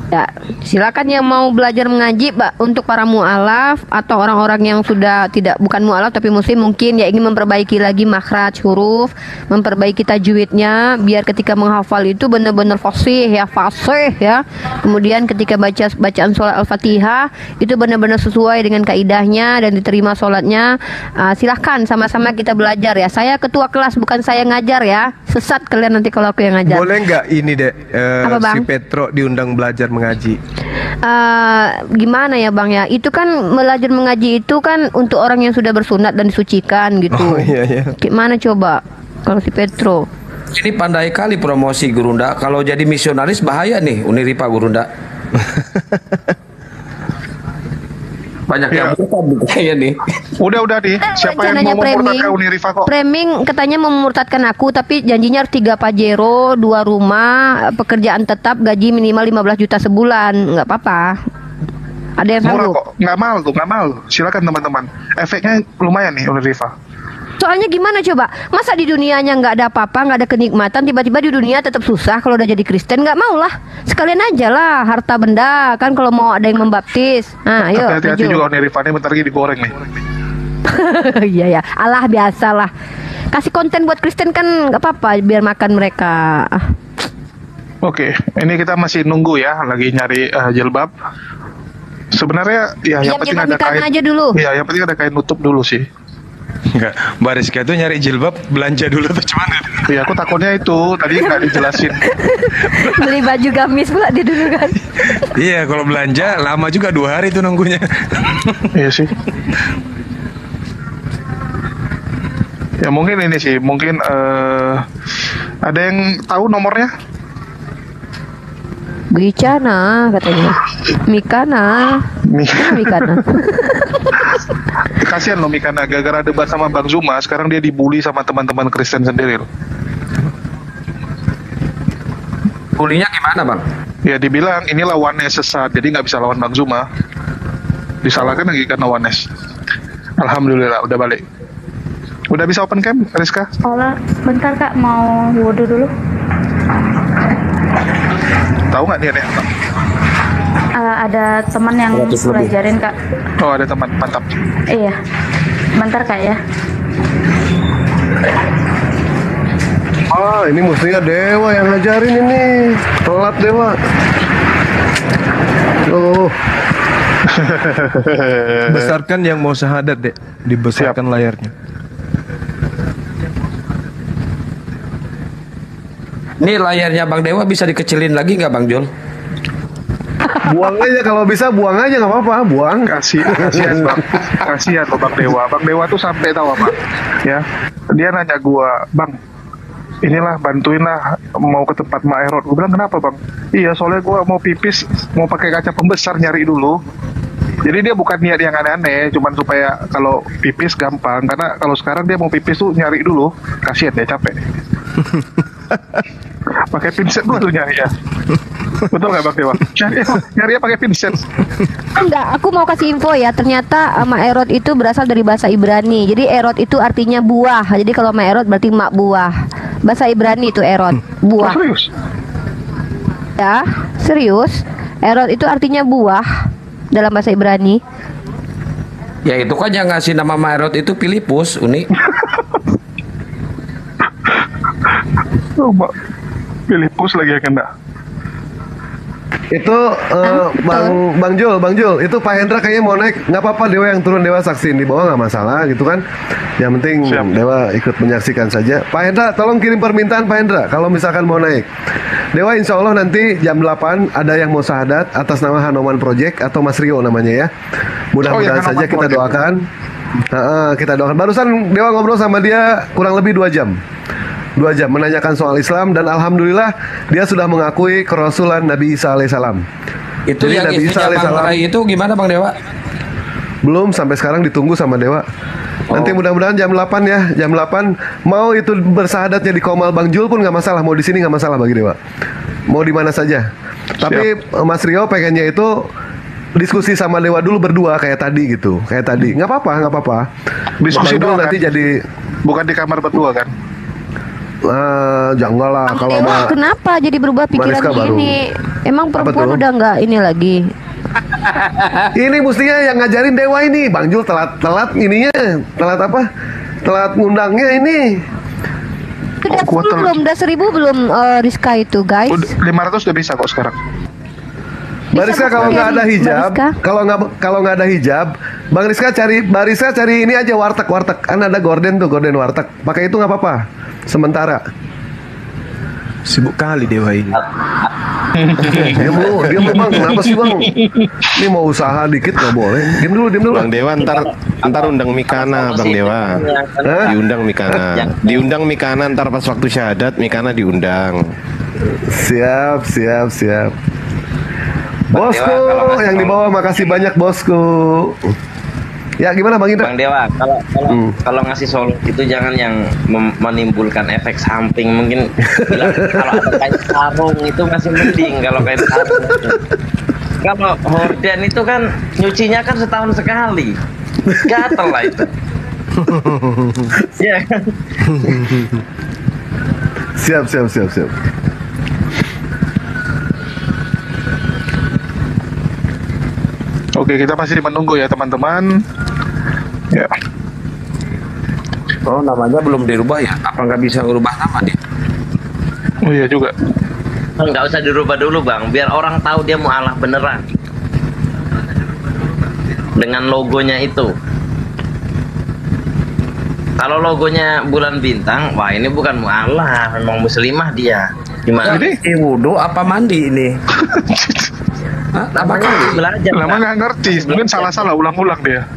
Ya, silakan yang mau belajar mengaji, untuk para mualaf atau orang-orang yang sudah bukan mualaf tapi muslim mungkin ya ingin memperbaiki lagi makhraj huruf, memperbaiki tajwidnya biar ketika menghafal itu benar-benar fasih ya. Kemudian ketika bacaan sholat Al-Fatihah itu benar-benar sesuai dengan kaidahnya dan diterima sholatnya. Silahkan sama-sama kita belajar ya. Saya ketua kelas, bukan saya ngajar ya. Sesat kalian nanti kalau aku yang ngajar. Boleh nggak ini deh Apa, Bang? si Petro diundang belajar mengaji? Gimana ya Bang ya, itu kan belajar mengaji itu kan untuk orang yang sudah bersunat dan disucikan gitu. Oh iya. Gimana coba kalau si Petro? Ini pandai kali promosi Gurunda. Kalau jadi misionaris bahaya nih Uniripa Gurunda. Banyak yang kayaknya nih. Udah nih. Siapa yang mau memurtadkan Unirifa kok? Framing katanya memurtadkan aku, tapi janjinya harus 3 pajero, 2 rumah, pekerjaan tetap, gaji minimal 15 juta sebulan. Nggak apa-apa. Ada yang Murah sanggup? kok, nggak mahal. Silakan teman-teman. Efeknya lumayan nih Unirifa. Soalnya gimana coba? Masa di dunianya nggak ada apa-apa, nggak ada kenikmatan, tiba-tiba di dunia tetap susah kalau udah jadi Kristen? Nggak mau lah. Sekalian aja lah, harta benda kan kalau mau ada yang membaptis. Nah, ayo. Tapi hati-hati maju. juga Unirifa ini bentar lagi digoreng nih. Iya ya, alah biasa lah. Kasih konten buat Kristen kan nggak apa-apa, biar makan mereka. Oke, ini kita masih nunggu ya, lagi nyari jilbab. Sebenarnya ya yang penting ada kain aja dulu. Ya, yang penting ada kain nutup dulu sih. Enggak, Mbak Rizka itu nyari jilbab belanja dulu tuh cuman. Ya aku takutnya itu tadi nggak dijelasin. Beli baju gamis pula dia dulu kan. Iya, kalau belanja lama juga 2 hari tuh nunggunya. Iya sih. Ya mungkin ini sih, mungkin ada yang tahu nomornya? Bicana katanya. Mikana. Mikana. Kasihan loh Mikana, gara-gara debat sama Bang Zuma, sekarang dia dibully sama teman-teman Kristen sendiri loh. Bulinya gimana Bang? Ya dibilang ini lawannya sesat, jadi nggak bisa lawan Bang Zuma. Disalahkan lagi karena lawannya. Alhamdulillah udah balik. Udah bisa open cam, Rizka? Olah, bentar Kak, mau wudhu dulu. Tahu nggak dia nih? Ada teman yang belajarin Kak. Oh, ada teman, mantap. Iya, bentar Kak ya. Ah, ini mestinya Dewa yang ngajarin ini. Telat Dewa. Oh. Besarkan yang mau syahadat, Dek. Dibesarkan layarnya. Ini layarnya Bang Dewa bisa dikecilin lagi nggak Bang Jul? Buang aja kalau bisa, buang aja nggak apa-apa, buang. Kasihan Bang, kasihan loh Bang Dewa. Bang Dewa tuh sampai tahu apa? Ya, dia nanya gua, Bang, inilah bantuinlah mau ke tempat Mak Erot. Gue bilang kenapa Bang? Iya soalnya gua mau pipis, mau pakai kaca pembesar nyari dulu. Jadi dia bukan niat yang aneh-aneh, cuman supaya kalau pipis gampang. Karena kalau sekarang dia mau pipis tuh nyari dulu, kasihan dia capek. Pakai pinset dulu tuh nyari ya. Betul nggak Bang Dewa? Nyari pakai pinset. Enggak, aku mau kasih info ya. Ternyata Ma'erot itu berasal dari bahasa Ibrani. Jadi Erot itu artinya buah. Jadi kalau Ma'erot berarti mak buah. Bahasa Ibrani itu Erot, buah. Oh, serius? Ya, serius. Erot itu artinya buah dalam bahasa Ibrani. Ya itu kan yang ngasih nama Ma'erot itu Filipus, unik. Oh, Filipus lagi ya kena. Itu Bang Jul, itu Pak Hendra kayaknya mau naik. Nggak apa-apa Dewa yang turun, Dewa saksiin di bawah nggak masalah gitu kan. Yang penting Dewa ikut menyaksikan saja. Pak Hendra tolong kirim permintaan Pak Hendra kalau misalkan mau naik. Dewa insya Allah nanti jam 8 ada yang mau syahadat atas nama Hanoman Project atau Mas Rio namanya ya. Mudah-mudahan saja kita doakan. Kita doakan. Barusan Dewa ngobrol sama dia kurang lebih 2 jam. 2 jam menanyakan soal Islam dan alhamdulillah dia sudah mengakui kerasulan Nabi Isa alaihissalam. Itu jadi yang Nabi Isa alaihissalam itu gimana Bang Dewa? Belum, sampai sekarang ditunggu sama Dewa. Nanti mudah-mudahan jam 8 ya, jam 8 mau itu bersahadatnya di Komal Bang Jul pun nggak masalah, mau di sini nggak masalah bagi Dewa. Mau di mana saja. Tapi Mas Rio pengennya itu diskusi sama Dewa dulu berdua kayak tadi gitu, kayak tadi. Nggak apa-apa. Diskusi dulu nanti kan? jadi bukan di kamar berdua kan? Jangan lah kalau Dewa, kenapa jadi berubah pikiran gini? Emang perempuan udah nggak ini lagi? Ini mestinya yang ngajarin Dewa ini, Bang Jul telat ininya, telat apa? Telat ngundangnya ini. Udah belum, udah 1000 belum Rizka itu guys? 500 udah bisa kok sekarang. Mbak Rizka kalau nggak ada hijab, kalau nggak ada hijab, Bang Rizka cari ini aja warteg, kan ada gorden warteg, pakai itu nggak apa-apa, sementara. Sibuk kali Dewa ini. Diam lu Bang, kenapa sih Bang? Ini mau usaha dikit nggak boleh. Diam dulu. Bang Dewa ntar undang Mikana Bang Dewa. Diundang Mikana ntar pas waktu syahadat Mikana diundang. Siap. Bosku yang di bawah, makasih banyak bosku. Ya gimana Bang Indra? Bang Dewa, kalau ngasih solusi itu jangan yang menimbulkan efek samping. Mungkin kalau ada kain sarung itu masih mending kalau kain sarung. Kalau horden itu kan nyucinya kan setahun sekali, gatel lah itu. Iya kan? Siap. Oke, kita masih menunggu ya teman-teman. Ya. Oh, namanya belum dirubah ya? Apa nggak bisa merubah nama dia? Oh iya juga. Nggak usah dirubah dulu Bang, biar orang tahu dia mu'alah beneran. Dengan logonya itu. Kalau logonya bulan bintang, wah ini bukan mu'alah, memang muslimah dia. Gimana? Ini wudhu apa mandi ini? Apakah belajar? Lama nggak ngerti, mungkin salah-salah ulang-ulang dia.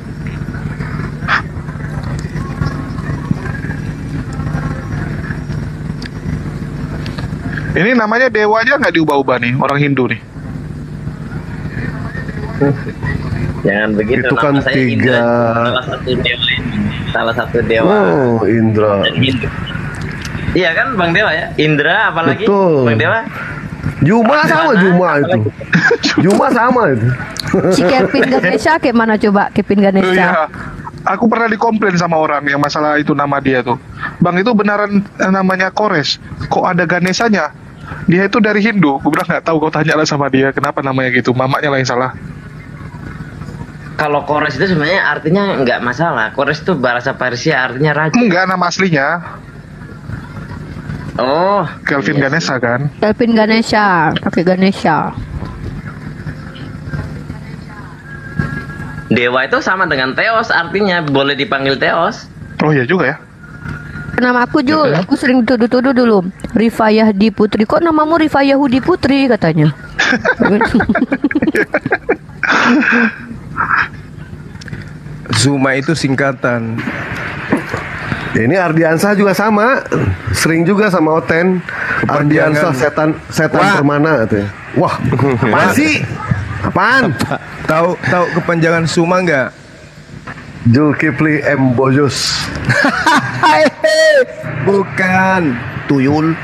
Ini namanya Dewa aja nggak diubah-ubah nih, orang Hindu nih. Jangan begitu. Itu kan nama saya 3. Indra, salah satu dewa. Oh, Indra. Iya kan Bang Dewa ya? Indra apalagi? Betul. Bang Dewa? Juma itu. Juma sama itu. Si Kevin Ganesha kayak mana coba Kevin Ganesha? Iya. Aku pernah dikomplain sama orang yang masalah itu nama dia tuh. Bang, itu beneran namanya Kores. Kok ada Ganesanya? Dia itu dari Hindu. Gue bilang nggak tahu, kau tanya lah sama dia kenapa namanya gitu. Mamanya lah yang salah. Kalau Kores itu sebenarnya artinya nggak masalah. Kores itu bahasa Persia, artinya raja. Enggak, nama aslinya. Oh, Kelvin Ganesha kan? Kelvin Ganesha, kakek Ganesha. Dewa itu sama dengan Theos, artinya boleh dipanggil Theos. Oh iya juga ya. Nama aku Jul, aku sering tuduh-tuduh dulu. Rifayahdi Putri, kok namamu Rifayahudi Putri katanya. Zuma itu singkatan. Ini Ardiansah juga sama, sering juga sama Oten. Ardiansah setan permana katanya. Wah, apaan sih? Apaan? Tahu kepanjangan Suma nggak? Zulkifli M. Bojos. Bukan, tuyul.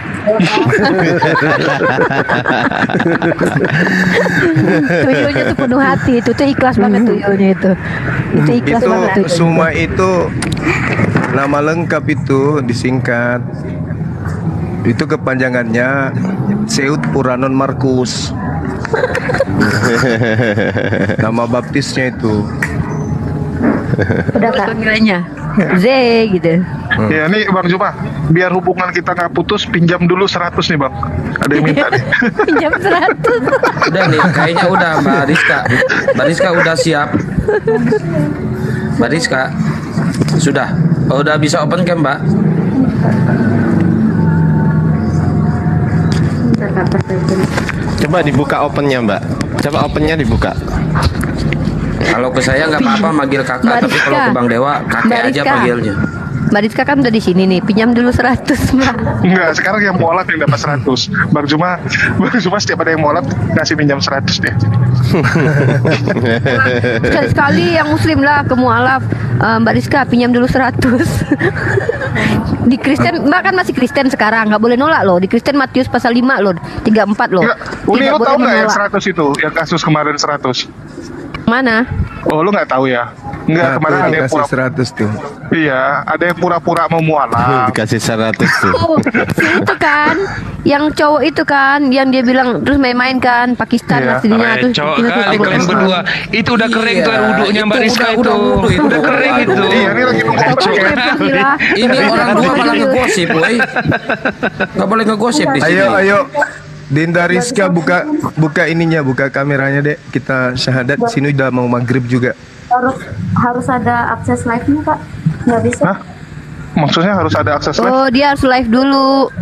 Tuyulnya tuh penuh hati, itu tuh ikhlas banget tuyulnya itu. Itu ikhlas banget. Suma itu nama lengkap itu disingkat. Itu kepanjangannya Seut Uranon Markus. Nama baptisnya itu. Udah Kak nilainya Z gitu. Ya nih Bang Juma, biar hubungan kita nggak putus, pinjam dulu 100 nih Bang. Ada yang minta nih. Pinjam 100. Udah nih, kayaknya udah Mbak Rizka. Mbak Rizka udah siap. Mbak Rizka sudah bisa open cam Mbak. Coba dibuka opennya Mbak. Coba opennya dibuka. Kalau ke saya nggak apa-apa manggil kakak, tapi kalau ke Bang Dewa kakek aja panggilnya. Mbak Rizka kan udah di sini nih, pinjam dulu 100 Mbak. Enggak, sekarang yang mualaf yang dapat 100. Bang Juma setiap ada yang mualaf kasih pinjam 100 deh. Sekali-sekali yang muslim lah ke mualaf. Mbak Rizka pinjam dulu 100. Di Kristen, Mbak kan masih Kristen sekarang, nggak boleh nolak loh. Di Kristen Matius pasal 5 loh, 34 loh. Uni, Tidak lu boleh tahu nggak yang menolak. 100 itu, yang kasus kemarin 100? Mana? Oh, lu nggak tahu ya? Enggak, kemarin ada yang dikasih 100 tuh. Iya, ada yang pura-pura mau mualaf. Dikasih 100 tuh. Oh, si itu kan, yang cowok itu kan, yang dia bilang terus main-main kan Pakistan aslinya tuh. Cowok kali kalian berdua. Itu udah kering tuh air wudhunya Mbak Rizka itu. Udah kering itu. Iya, ini lagi Ini orang dua malah ngegosip, boy. Nggak boleh ngegosip di sini. Ayo. Dinda Rizka buka ininya, buka kameranya dek. Kita syahadat. Sini udah mau maghrib juga. Harus ada akses live-nya Kak. Nggak bisa. Hah? Maksudnya harus ada akses live? Oh, dia harus live dulu.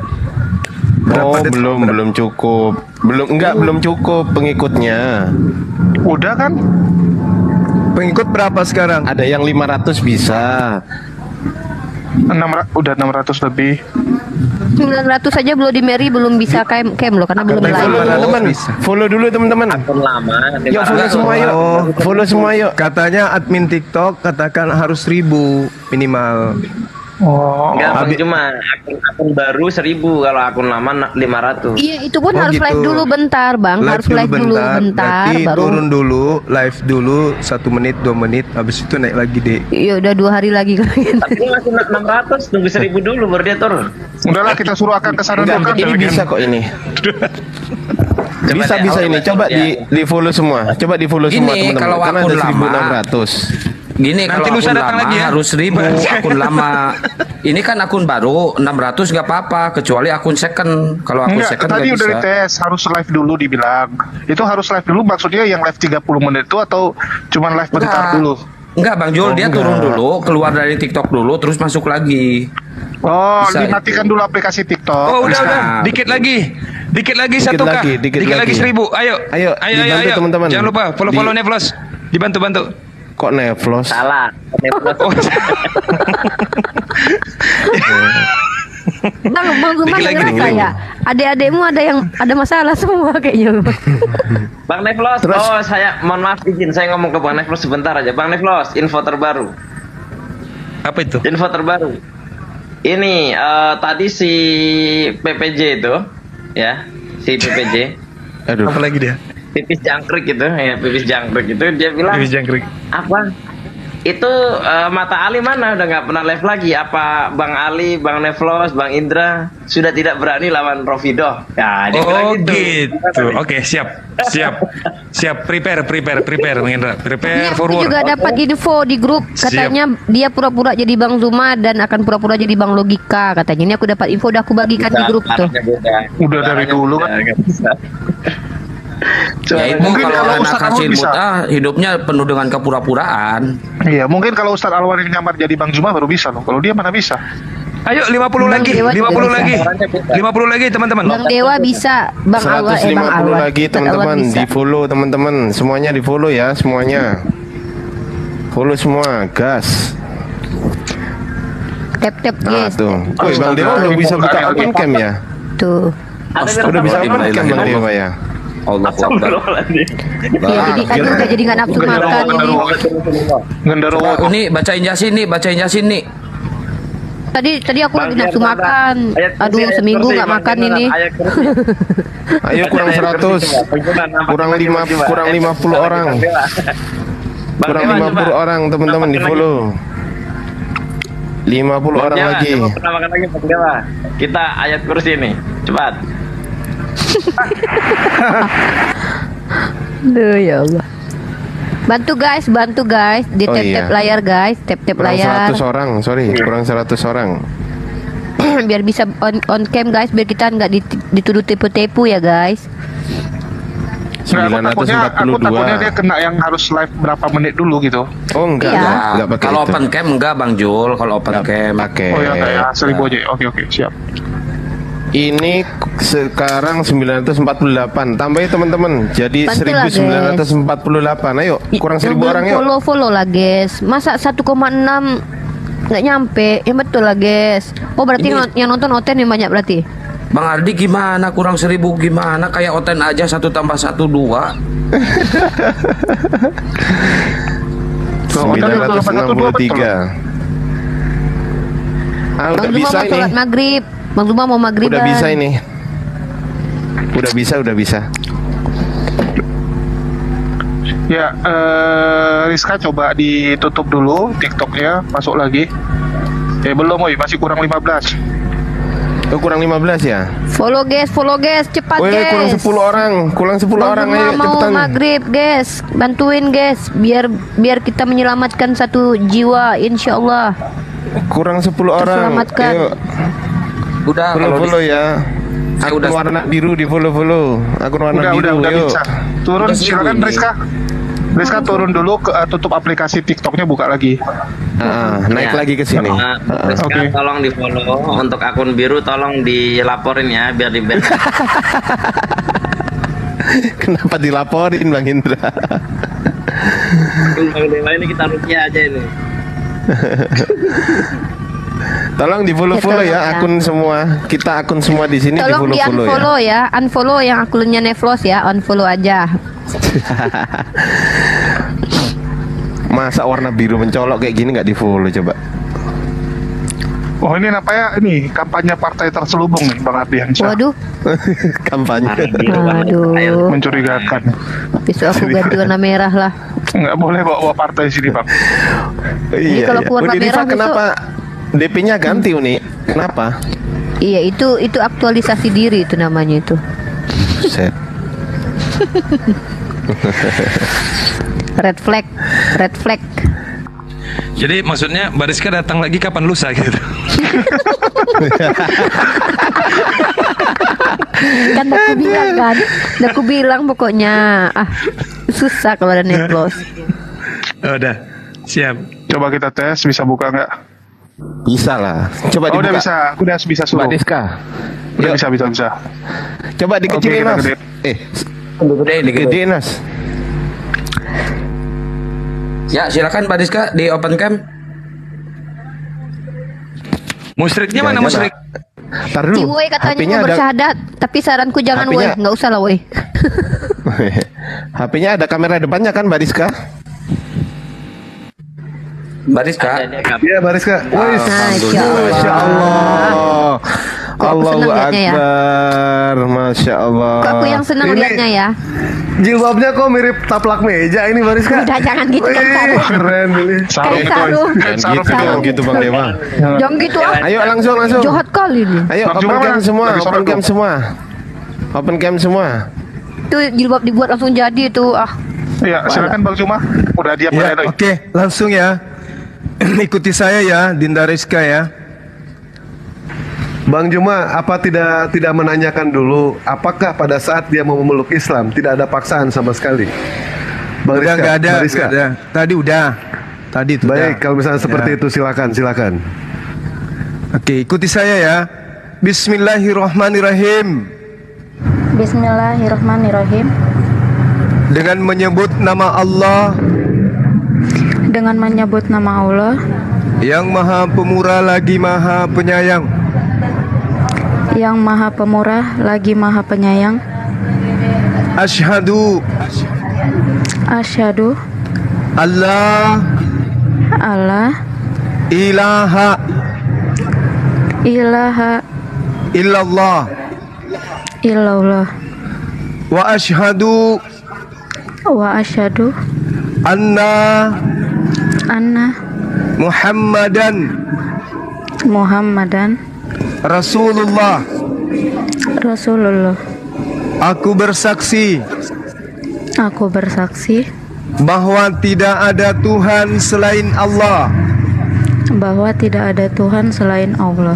Oh, belum cukup. Belum cukup pengikutnya. Udah kan? Pengikut berapa sekarang? Ada yang 500 bisa. Udah 600 lebih. 900 saja belum di Mary, belum bisa cam loh karena belum live. Follow dulu teman-teman. Akun lama. Yuk follow semua yuk. Follow semua yuk. Katanya admin TikTok katakan harus 1000 minimal. Oh. Enggak, Bang, cuma akun baru 1000, kalau akun lama 500. Iya, itu pun harus live dulu bentar, Bang. Harus live dulu bentar, Berarti baru turun dulu, live dulu 1 menit, 2 menit, habis itu naik lagi deh. Iya, udah 2 hari lagi kalau gitu. Tapi masih 600, tunggu 1000 dulu baru dia turun. Udahlah, kita suruh akan ke sana dulu kan. Ini bisa kok ini. Bisa ini. Coba di follow semua. Coba di follow semua Gini, teman-teman. kalau Karena akun ada lama 1600. Gini, Nanti kalau lusa akun datang lama lagi ya. harus 1000. Akun lama ini kan akun baru 600 nggak apa-apa, kecuali akun second. Kalau akun Enggak, second tadi nggak udah bisa. dites, harus live dulu dibilang. Itu harus live dulu, maksudnya yang live 30 menit itu atau cuman live bentar dulu? Enggak, Bang Jul, dia turun dulu, keluar dari TikTok dulu, terus masuk lagi. Oh, Bisa dimatikan dulu aplikasi TikTok. Oh, udah. Nah, Dikit lagi 1K. Dikit lagi 1000. Ayo. Dibantu, teman-teman. Jangan lupa follow Nevlos. Dibantu. Kok Nevlos? Salah. Bang Zuman Dikit lagi, dengar dikit saya. Adik-adikmu ada masalah semua kayaknya. Bang Nevlos, saya mohon maaf izin, saya ngomong ke Bang Nevlos sebentar aja. Bang Nevlos, info terbaru. Apa itu? Info terbaru. Ini tadi si PPJ itu, ya, si PPJ. Aduh. Apa lagi dia? Pipis jangkrik gitu, ya, pipis jangkrik itu dia bilang. Pipis jangkrik. Apa? Itu Mata Ali mana? Udah nggak pernah live lagi? Apa Bang Ali, Bang Nevlos, Bang Indra sudah tidak berani lawan Rofidoh? Ya, dia bilang gitu. Oke, siap. Prepare, Bang Indra. Prepare Aku forward. juga dapat info di grup, katanya dia pura-pura jadi Bang Zuma dan akan pura-pura jadi Bang Logika katanya. Ini aku dapat info, udah aku bagikan di grup tuh. Udah dari dulu kan. Ya itu Mungkin kalau anak Ustadz hasil Alwan bisa. muta hidupnya penuh dengan kepura-puraan. Iya, mungkin kalau Ustadz Alwan yang nyamar jadi Bang Zuma baru bisa loh. Kalau dia mana bisa? Ayo 50 Bang lagi, Dewa 50 juga lagi. 50 lagi teman-teman. Bang Dewa bisa, Bang Alwan, 150 lagi Ustadz Alwan teman-teman, bisa. di follow teman-teman, semuanya di follow ya, semuanya. Follow semua, gas. Tap-tap Nah guys. tuh. Woi, Bang Dewa udah bisa buka open cam ya? Tuh. Udah bisa open cam Bang Dewa ya? Allah Akbar. Ya, jadi aku udah jadi nggak nafsu makan ini. Ini bacain Yasin nih. Tadi aku lagi nafsu makan. Aduh, seminggu nggak makan ini. Ayo kurang 100. Kurang 50 orang. Kurang 50 orang teman-teman di follow. 50 orang lagi. Makan lagi Bang Dewa. Kita ayat kursi nih. Cepat. Duh ya Allah. Bantu guys, di Oh, tap-tap iya. layar guys, tap-tap Kurang layar. 100 orang, sorry, kurang 100 orang. Biar bisa on cam guys, biar kita nggak dituduh tipu-tipu ya guys. Aku takutnya dia kena yang harus live berapa menit dulu gitu. Oh enggak, Iya. enggak pakai Kalau itu. open cam enggak Bang Jul, kalau open cam. Pakai. Oh ya kayak 1000 aja. Oke, siap. Ini sekarang 948. Tambahin teman-teman. Jadi Bantulah, 1948. Ayo, kurang 1000 orang yuk. Follow lah guys. Masa 1,6 nggak nyampe? Ya betul lah guys. Oh berarti yang nonton Oten yang banyak berarti. Bang Ardi gimana? Kurang 1000 gimana? Kayak Oten aja 1 tambah 1 2. 963. Ah, udah Bang Zuma bisa mau ini. sholat maghrib. Bang Zuma mau maghrib. Udah bisa ini. Udah bisa. Ya, Rizka coba ditutup dulu TikToknya, masuk lagi. Belum, woi, masih kurang 15. Oh, kurang 15 ya? Follow guys, cepat Woi, guys. kurang 10 orang, Bang ayo Zuma mau cepetan. maghrib guys, bantuin guys, biar kita menyelamatkan satu jiwa, insya Allah. Kurang 10 orang. Terselamatkan. Yuk. Udah Follow ya. Akun udah warna biru di follow. Akun warna biru Udah yuk. bisa. Turun, Udah silakan ini. Rizka turun dulu, tutup aplikasi TikToknya, buka lagi. Naik lagi ke sini. Rizka, Oke. tolong di follow. Untuk akun biru tolong dilaporin ya, biar di ban. Kenapa dilaporin Bang Indra? Bang Dewa ini kita rupiah aja ini. Tolong di follow ya akun semua. Kita akun semua di sini di Tolong di follow unfollow ya, unfollow yang akunnya Nevlos ya, unfollow aja. Masa warna biru mencolok kayak gini nggak di follow coba? Oh, ini nampaknya ini kampanye partai terselubung nih, Bang Ardiansyah. Waduh, Kampanye. aduh. Mencurigakan. Besok aku ganti warna merah lah. Nggak boleh bawa partai sini, Bang. Ini kalau keluar Uni merah Rifa, kenapa DP-nya ganti Uni? Kenapa? Iya, itu aktualisasi diri itu namanya itu. Set. Red flag. Jadi maksudnya Mbak Rizka datang lagi kapan lusa gitu? Kan aku bilang pokoknya susah kalau ada Nevlos. Udah, siap. Coba kita tes, bisa buka nggak? Bisa lah. Coba Oh, dibuka. udah bisa suruh. Mbak Rizka. Udah Yuk. bisa. Coba dikecilin Oke, kita Mas. gede. Digedein Mas. Ya, silakan Pak Rizka di open cam. Musriknya mana musrik? Tar Si dulu. Woi katanya HP-nya mau ada bersyahadat, tapi saranku jangan Woi, HP-nya- nggak usah lah Woi. HP-nya ada kamera depannya kan Mbak Rizka? Mbak Rizka. Iya, Bariska. Wih, Masya Masya Allah. Kok aku Allahu senang liatnya ya? Akbar, Masya Allah. Kok aku yang senang Ini- liatnya ya? Jilbabnya kok mirip taplak meja ini Mariska. Udah jangan gitu dong, Wih, Sarung. keren ini. Kayak sarung. Jangan gitu, jangan gitu Bang Dewa. Jangan gitu ah. Ayo langsung. Jahat kali nih. Ayo Bang open Juma cam mana? semua, Lagi sholat open cam tuh. semua. Open cam semua. Itu jilbab dibuat langsung jadi tuh ah. Ya, silakan Bang Juma. Udah diam Ya, kan, oke, langsung ya. Ikuti saya ya, Dinda Rizka ya. Bang Juma, apa tidak menanyakan dulu apakah pada saat dia mau memeluk Islam tidak ada paksaan sama sekali? Bang Udah Rizka, nggak ada, Bang Rizka. nggak ada. Tadi udah. Tadi itu Baik, udah. kalau misalnya seperti Ya. itu silakan. Oke, ikuti saya ya. Bismillahirrahmanirrahim. Bismillahirrahmanirrahim. Dengan menyebut nama Allah Dengan menyebut nama Allah yang Maha Pemurah lagi Maha Penyayang. yang Maha Pemurah lagi Maha Penyayang. Asyhadu Asyhadu Allah alla ilaha ilaha illallah illallah wa asyhadu wa asyhadu anna anna Muhammadan Rasulullah. Rasulullah. Aku bersaksi Aku bersaksi bahwa tidak ada Tuhan selain Allah, bahwa tidak ada Tuhan selain Allah,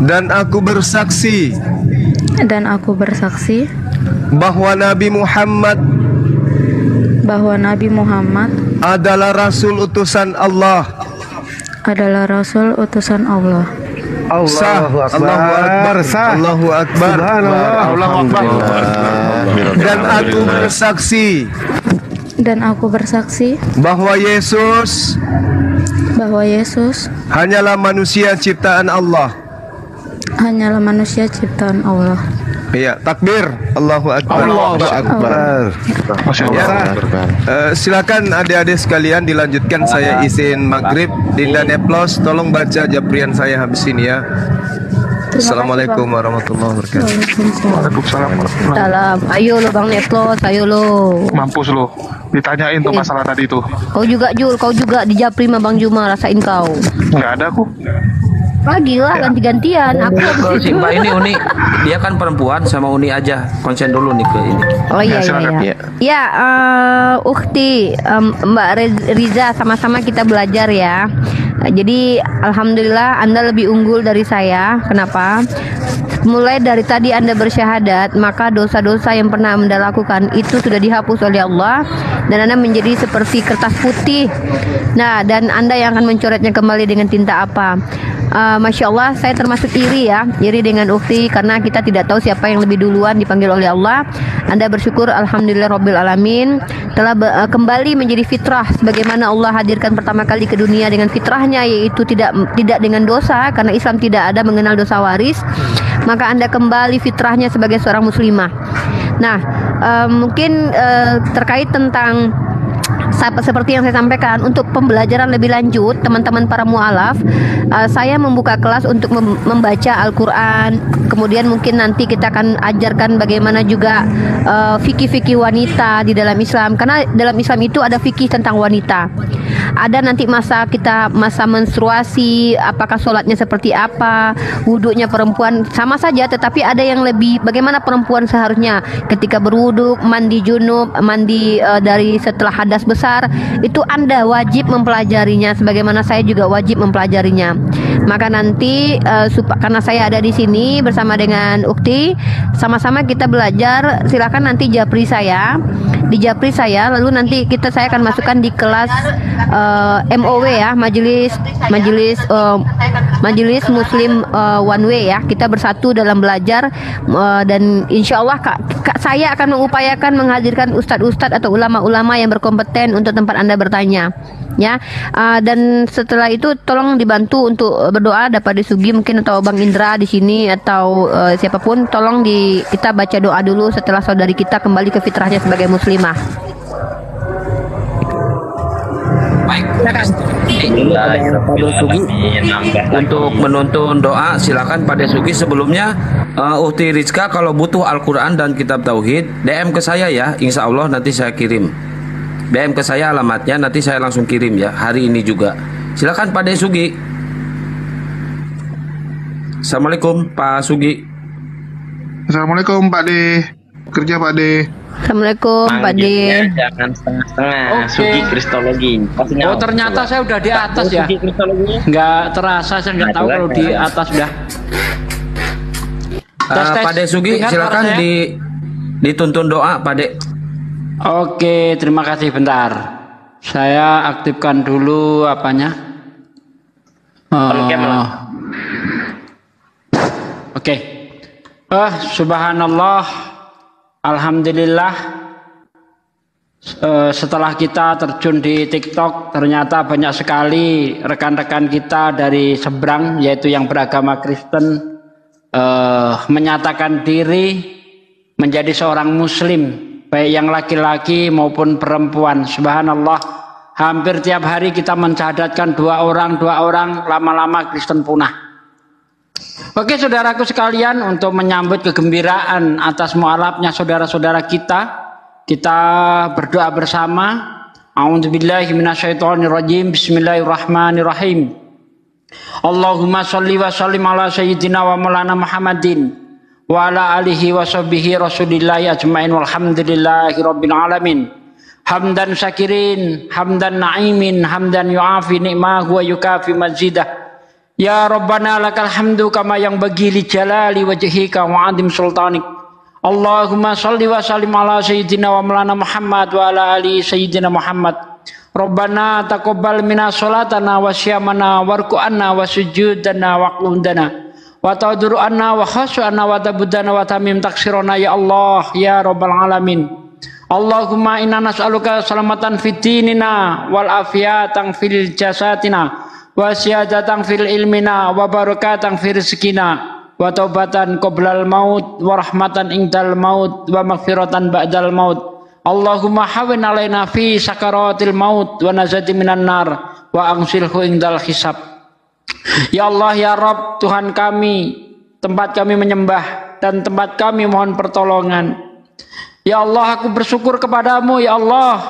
dan aku bersaksi dan aku bersaksi bahwa Nabi Muhammad adalah Rasul utusan Allah. adalah Rasul utusan Allah. Allahu Akbar. Sah. Allahu Akbar. Subhanallah. Allahu Akbar. Dan aku bersaksi Dan aku bersaksi bahwa Yesus hanyalah manusia ciptaan Allah. hanyalah manusia ciptaan Allah. Iya, takbir. Allahu Akbar. Allahu Akbar. Masya Allah. Silakan adik-adik sekalian dilanjutkan. Saya izin maghrib. Dinda Neplos, tolong baca japrian saya habis ini ya. Assalamualaikum warahmatullahi wabarakatuh. Waalaikumsalam. Salam. Ayo lo Bang Neplos, ayo lo. Mampus lo. Ditanyain tuh masalah tadi tuh. Kau juga Jul, kau juga di Japri sama Bang Juma, rasain kau. Nggak ada aku. Lagi lah ganti-gantian. Aku habis Si itu. Mbak ini Uni, dia kan perempuan, sama Uni aja. Konsen dulu nih ke ini. Oh iya Ya, silakan. iya. Ya, Ukti, Mbak Riza, sama-sama kita belajar ya. Jadi alhamdulillah Anda lebih unggul dari saya. Kenapa? Mulai dari tadi Anda bersyahadat, maka dosa-dosa yang pernah Anda lakukan itu sudah dihapus oleh Allah, dan Anda menjadi seperti kertas putih. Nah, dan Anda yang akan mencoretnya kembali dengan tinta apa? Masya Allah, saya termasuk iri ya, iri dengan Ukti karena kita tidak tahu siapa yang lebih duluan dipanggil oleh Allah. Anda bersyukur alhamdulillah Rabbil Alamin telah kembali menjadi fitrah sebagaimana Allah hadirkan pertama kali ke dunia dengan fitrahnya, yaitu tidak dengan dosa, karena Islam tidak ada mengenal dosa waris. Maka Anda kembali fitrahnya sebagai seorang muslimah. Nah, mungkin terkait tentang seperti yang saya sampaikan, untuk pembelajaran lebih lanjut teman-teman para mualaf, saya membuka kelas untuk membaca Al-Quran. Kemudian mungkin nanti kita akan ajarkan bagaimana juga fikih-fikih wanita di dalam Islam, karena dalam Islam itu ada fikih tentang wanita. Ada nanti masa menstruasi, apakah sholatnya seperti apa, wudhunya perempuan sama saja, tetapi ada yang lebih bagaimana perempuan seharusnya ketika berwudhu, mandi junub, mandi dari setelah hadas besar. Itu Anda wajib mempelajarinya, sebagaimana saya juga wajib mempelajarinya. Maka nanti karena saya ada di sini bersama dengan Ukti, sama-sama kita belajar. Silakan nanti japri saya, di japri saya, lalu nanti saya akan masukkan di kelas MOW ya, majelis Muslim One Way ya. Kita bersatu dalam belajar, dan insya Allah saya akan mengupayakan menghadirkan ustadz-ustadz atau ulama-ulama yang berkompeten untuk tempat Anda bertanya ya. Dan setelah itu tolong dibantu untuk berdoa. Dapat Disugi mungkin atau Bang Indra di sini atau siapapun, tolong kita baca doa dulu setelah saudari kita kembali ke fitrahnya sebagai muslimah. Baik. Untuk menuntun doa silakan Pak Desugi. Sebelumnya Uhti Rizka kalau butuh Al-Quran dan kitab Tauhid DM ke saya ya, insya Allah nanti saya kirim. DM ke saya alamatnya, nanti saya langsung kirim ya, hari ini juga. Silakan Pak Desugi. Assalamualaikum Pak Sugi. Assalamualaikum Pak De. Kerja Pak De. Assalamualaikum Pak De. Jangan setengah-setengah. Sugi Kristologi. Oh ternyata saya udah di atas ya. Nggak terasa, saya nggak tahu kalau di atas udah. Pak De Sugi silakan dituntun doa Pak De. Oke, terima kasih. Bentar, saya aktifkan dulu apanya. Oke. Subhanallah, alhamdulillah. Setelah kita terjun di TikTok, ternyata banyak sekali rekan-rekan kita dari seberang, yaitu yang beragama Kristen, menyatakan diri menjadi seorang Muslim, baik yang laki-laki maupun perempuan. Subhanallah, hampir tiap hari kita mencadatkan dua orang, lama-lama Kristen punah. Oke saudaraku sekalian, untuk menyambut kegembiraan atas mualafnya saudara-saudara kita berdoa bersama. A'udzubillahi minasyaitonirrajim. Bismillahirrahmanirrahim. Allahumma sholli wa sallim ala sayyidina wa maulana Muhammadin wa ala alihi wa sahbihi rasulillahi ajma'in walhamdulillahi rabbil alamin. Hamdan syakirin, hamdan na'imin, hamdan yu'afi ni'mahu wa yukafi mazidah. Ya Rabbana lakal hamdu kama yang bagi li jalali wajhika wa adim sultanik. Allahumma sholli wa sallim ala sayyidina wa maulana Muhammad wa ala ali sayyidina Muhammad. Rabbana taqabbal minna sholatana wa syamana warku'anna wa sujudana wa qudana wa tadru'anna wa khashu'anna wa tabudana wa tamim taksirona ya Allah ya Rabbal alamin. Allahumma inna nas'aluka salamatan fid dinina wal afiyatan fil jasadina wa siyadatan fil ilmina wa barakatan fil rizkina wa taubatan qoblal maut wa rahmatan indal maut wa maghfiratan ba'dal maut. Allahumma hawin alaina fi sakaratil maut wa nazati minan nar wa angsilhu indal hisab. Ya Allah ya Rabb, Tuhan kami, tempat kami menyembah dan tempat kami mohon pertolongan. Ya Allah, aku bersyukur kepadamu ya Allah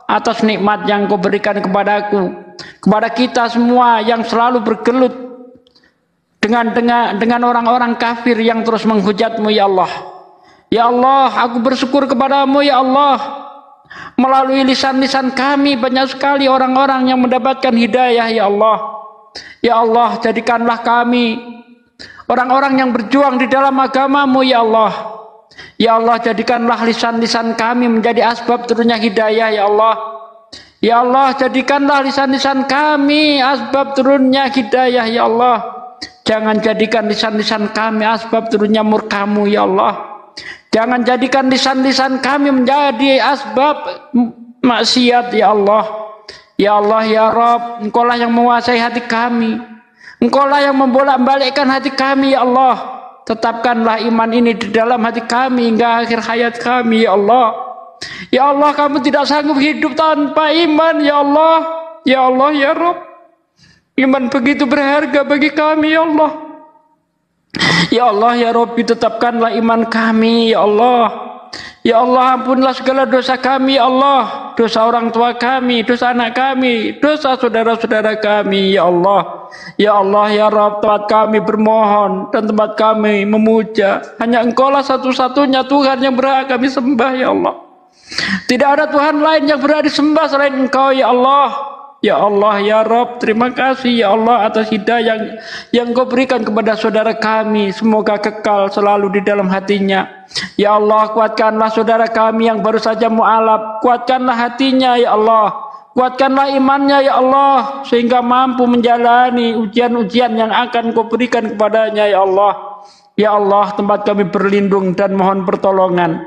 atas nikmat yang kau berikan kepadaku, kepada kita semua yang selalu bergelut dengan orang-orang kafir yang terus menghujatmu ya Allah. Ya Allah, aku bersyukur kepadamu ya Allah. Melalui lisan-lisan kami banyak sekali orang-orang yang mendapatkan hidayah ya Allah. Ya Allah, jadikanlah kami orang-orang yang berjuang di dalam agamamu ya Allah. Ya Allah, jadikanlah lisan-lisan kami menjadi asbab turunnya hidayah ya Allah. Ya Allah, jadikanlah lisan-lisan kami asbab turunnya hidayah ya Allah. Jangan jadikan lisan-lisan kami asbab turunnya murkamu ya Allah. Jangan jadikan lisan-lisan kami menjadi asbab maksiat ya Allah. Ya Allah ya Rabb, Engkaulah yang menguasai hati kami. Engkaulah yang membolak-balikkan hati kami ya Allah. Tetapkanlah iman ini di dalam hati kami hingga akhir hayat kami ya Allah. Ya Allah, kami tidak sanggup hidup tanpa iman ya Allah. Ya Allah ya Rabb, iman begitu berharga bagi kami ya Allah. Ya Allah ya Rabbi, tetapkanlah iman kami ya Allah. Ya Allah, ampunlah segala dosa kami ya Allah. Dosa orang tua kami, dosa anak kami, dosa saudara-saudara kami ya Allah. Ya Allah ya Rabb, tempat kami bermohon dan tempat kami memuja, hanya Engkaulah satu-satunya Tuhan yang berhak kami sembah ya Allah. Tidak ada Tuhan lain yang berhak disembah selain Engkau ya Allah. Ya Allah ya Rabb, terima kasih ya Allah atas hidayah yang Kau berikan kepada saudara kami. Semoga kekal selalu di dalam hatinya. Ya Allah, kuatkanlah saudara kami yang baru saja mu'alaf. Kuatkanlah hatinya ya Allah. Kuatkanlah imannya ya Allah, sehingga mampu menjalani ujian-ujian yang akan Kau berikan kepadanya ya Allah. Ya Allah, tempat kami berlindung dan mohon pertolongan.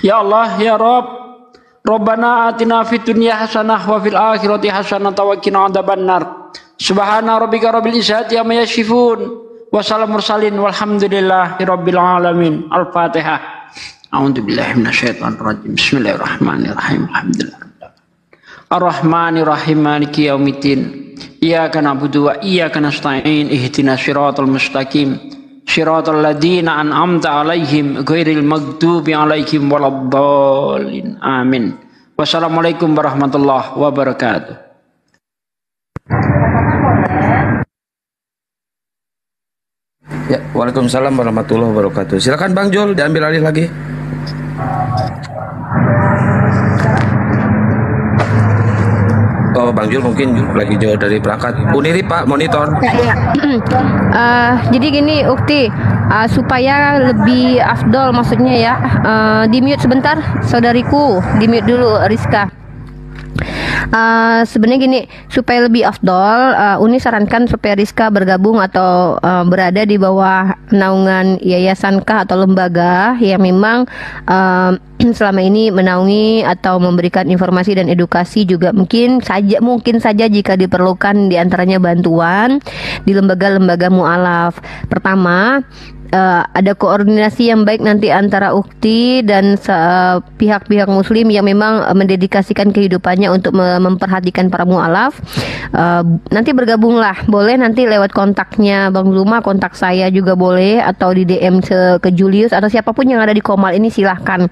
Ya Allah ya Rabb, Rabbana atina fid dunya hasanah wa fil akhirati hasanah wa qina adzabannar. Subhana rabbika rabbil izzati amma yasifun wa salamun mursalin walhamdulillahi rabbil alamin. Al-Fatihah. A'udzu billahi minasyaitonir rajim. Bismillahirrahmanirrahim. Alhamdulillah. Ar-Rahmanir Rahim Maliki Yaumiddin. Iyyaka na'budu wa iyyaka nasta'in. Ihdinas siratal mustaqim. Siratal ladzina an'amta 'alaihim ghairil maghdubi 'alaihim waladdallin. Amin. Wassalamualaikum warahmatullahi wabarakatuh. Ya, waalaikumsalam warahmatullahi wabarakatuh. Silakan Bang Jul, diambil alih lagi. Oh, Bang Jul mungkin lagi jauh dari perangkat. Uniri Pak, monitor. Ya. Jadi gini Ukti, supaya lebih afdol maksudnya ya, di mute sebentar saudariku, di mute dulu Rizka. Sebenarnya gini, supaya lebih afdol, Uni sarankan supaya Rizka bergabung atau berada di bawah naungan yayasankah atau lembaga yang memang selama ini menaungi atau memberikan informasi dan edukasi, juga mungkin saja jika diperlukan diantaranya bantuan di lembaga-lembaga mu'alaf. Pertama, ada koordinasi yang baik nanti antara Ukti dan pihak-pihak muslim yang memang mendedikasikan kehidupannya untuk memperhatikan para mu'alaf. Nanti bergabunglah, boleh nanti lewat kontaknya Bang Zuma, kontak saya juga boleh, atau di DM ke Julius atau siapapun yang ada di Komal ini, silahkan.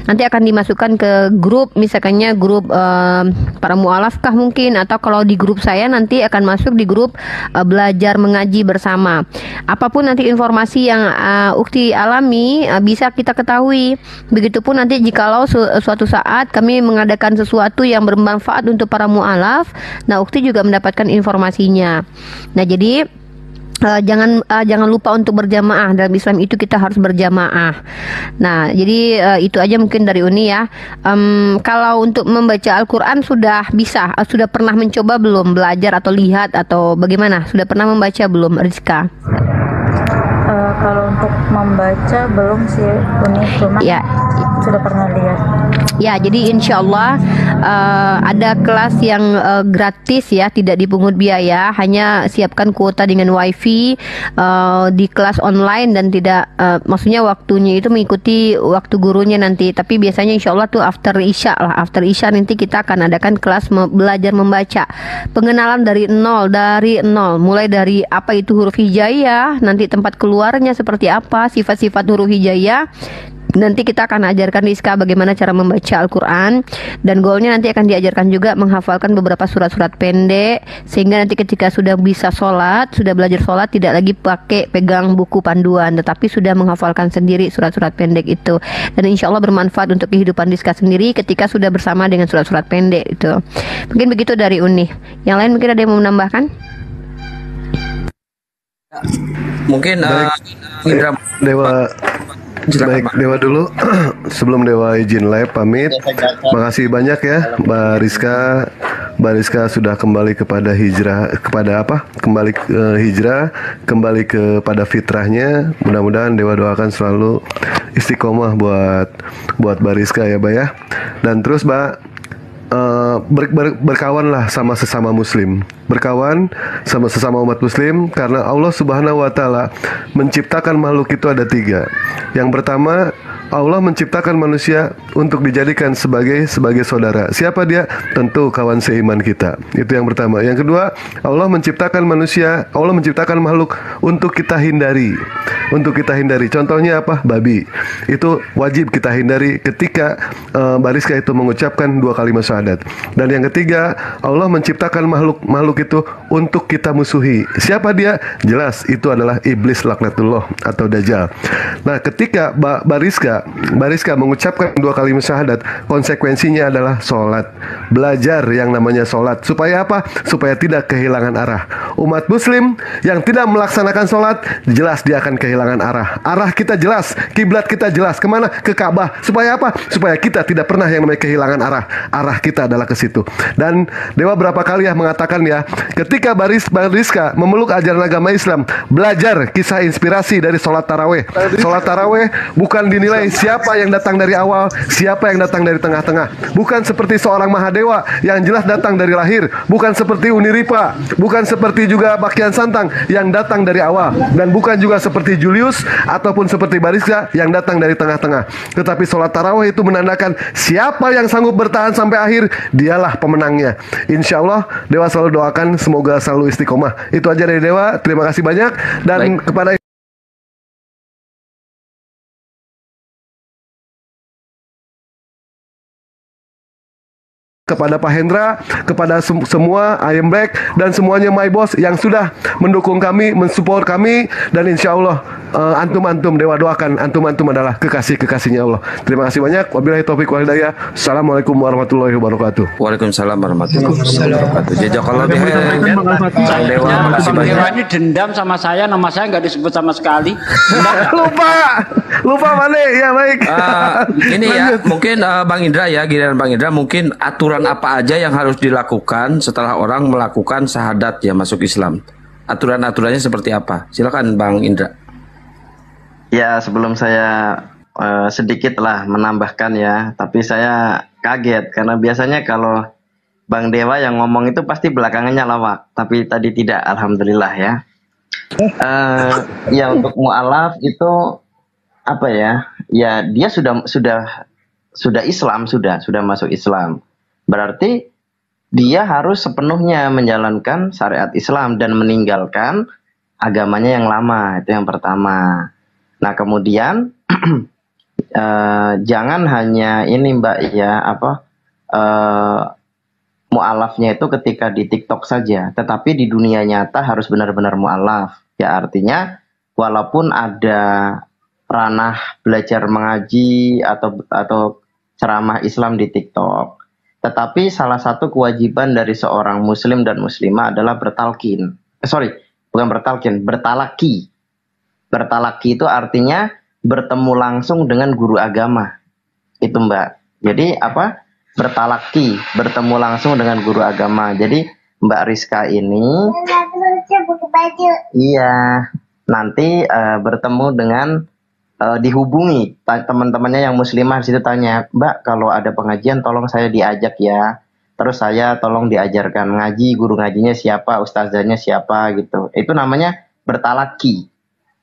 Nanti akan dimasukkan ke grup, misalkannya grup para mu'alaf kah mungkin, atau kalau di grup saya nanti akan masuk di grup belajar mengaji bersama. Apapun nanti informasi yang Ukti alami bisa kita ketahui. Begitupun nanti jikalau suatu saat kami mengadakan sesuatu yang bermanfaat untuk para mu'alaf, nah Ukti juga mendapatkan informasinya. Nah jadi jangan lupa untuk berjamaah. Dalam Islam itu kita harus berjamaah. Nah, jadi itu aja mungkin dari Uni ya. Kalau untuk membaca Al-Quran sudah bisa, sudah pernah mencoba belum, belajar atau lihat atau bagaimana? Sudah pernah membaca belum, Rizka? Kalau untuk membaca belum sih Uni, cuma ya, sudah pernah lihat. Ya, jadi insya Allah ada kelas yang gratis ya, tidak dipungut biaya, hanya siapkan kuota dengan wifi di kelas online dan tidak, maksudnya waktunya itu mengikuti waktu gurunya nanti, tapi biasanya insya Allah tuh after isya lah, after isya nanti kita akan adakan kelas belajar membaca, pengenalan dari nol, mulai dari apa itu huruf hijaiyah, nanti tempat keluarnya seperti apa, sifat-sifat huruf hijaiyah. Nanti kita akan ajarkan Rizka bagaimana cara membaca Al-Quran, dan goalnya nanti akan diajarkan juga menghafalkan beberapa surat-surat pendek, sehingga nanti ketika sudah bisa sholat, sudah belajar sholat, tidak lagi pakai pegang buku panduan, tetapi sudah menghafalkan sendiri surat-surat pendek itu. Dan insya Allah bermanfaat untuk kehidupan Rizka sendiri ketika sudah bersama dengan surat-surat pendek itu. Mungkin begitu dari Uni. Yang lain mungkin ada yang mau menambahkan? Mungkin Dewa. Baik, Dewa dulu. Sebelum Dewa izin live pamit. Makasih banyak ya Mbak Rizka sudah kembali kepada hijrah, kepada apa? Kembali ke hijrah, kembali kepada fitrahnya. Mudah-mudahan Dewa doakan selalu istiqomah buat Mbak Rizka ya, Mbak ya. Dan terus Mbak, berkawanlah sama sesama muslim, berkawan sama sesama umat muslim, karena Allah Subhanahu wa Ta'ala menciptakan makhluk itu ada 3. Yang pertama, Allah menciptakan manusia untuk dijadikan sebagai saudara. Siapa dia? Tentu kawan seiman kita. Itu yang pertama. Yang kedua, Allah menciptakan makhluk untuk kita hindari. Contohnya apa? Babi. Itu wajib kita hindari ketika Mbak Rizka itu mengucapkan 2 kalimat syahadat. Dan yang ketiga, Allah menciptakan makhluk itu untuk kita musuhi. Siapa dia? Jelas itu adalah iblis laknatullah atau dajjal. Nah, ketika Mbak Rizka mengucapkan 2 kalimat syahadat, konsekuensinya adalah sholat. Belajar yang namanya sholat. Supaya apa? Supaya tidak kehilangan arah. Umat muslim yang tidak melaksanakan sholat, jelas dia akan kehilangan arah. Arah kita jelas, kiblat kita jelas. Kemana? Ke Ka'bah. Supaya apa? Supaya kita tidak pernah yang namanya kehilangan arah. Arah kita adalah ke situ. Dan Dewa berapa kali ya mengatakan ya, ketika Mbak Rizka memeluk ajaran agama Islam, belajar kisah inspirasi dari sholat taraweh. Sholat taraweh bukan dinilai siapa yang datang dari awal, siapa yang datang dari tengah-tengah. Bukan seperti seorang Mahadewa yang jelas datang dari lahir. Bukan seperti Uniripa, bukan seperti juga Bakian Santang yang datang dari awal. Dan bukan juga seperti Julius ataupun seperti Bariska yang datang dari tengah-tengah. Tetapi sholat tarawih itu menandakan siapa yang sanggup bertahan sampai akhir, dialah pemenangnya. Insya Allah Dewa selalu doakan semoga selalu istiqomah. Itu aja dari Dewa. Terima kasih banyak. Dan kepada Pak Hendra, kepada semua I Am Black dan semuanya My Boss yang sudah mendukung kami, mensupport kami, dan insya Allah antum-antum Dewa doakan antum-antum adalah kekasih-kekasihnya Allah. Terima kasih banyak. Wabillahi taufiq wal hidayah. Assalamualaikum warahmatullahi wabarakatuh. Waalaikumsalam warahmatullahi wabarakatuh. Jazakallah Sang Dewa, makasih banyak. Dewa ini dendam sama saya, nama saya nggak disebut sama sekali. lupa mana ya, baik. Ini ya mungkin Bang Indra ya, giliran Bang Indra, mungkin aturan apa aja yang harus dilakukan setelah orang melakukan syahadat ya masuk Islam. Aturan-aturannya seperti apa? Silakan Bang Indra. Ya, sebelum saya sedikit lah menambahkan ya, tapi saya kaget karena biasanya kalau Bang Dewa yang ngomong itu pasti belakangannya lawak, tapi tadi tidak, alhamdulillah ya. Ya untuk mu'alaf itu apa ya? Ya dia sudah Islam, sudah masuk Islam. Berarti dia harus sepenuhnya menjalankan syariat Islam dan meninggalkan agamanya yang lama, itu yang pertama. Nah kemudian jangan hanya ini Mbak ya, mu'alafnya itu ketika di TikTok saja, tetapi di dunia nyata harus benar-benar mu'alaf. Ya artinya walaupun ada ranah belajar mengaji atau ceramah Islam di TikTok, tetapi salah satu kewajiban dari seorang muslim dan muslimah adalah bertalkin. Bertalaki. Bertalaki itu artinya bertemu langsung dengan guru agama. Itu Mbak. Jadi apa? Bertalaki, bertemu langsung dengan guru agama. Jadi Mbak Rizka ini iya, nanti bertemu dengan dihubungi teman-temannya yang muslimah, di situ tanya, Mbak kalau ada pengajian tolong saya diajak ya, terus saya tolong diajarkan ngaji, guru ngajinya siapa, ustazahnya siapa gitu. Itu namanya bertalaki,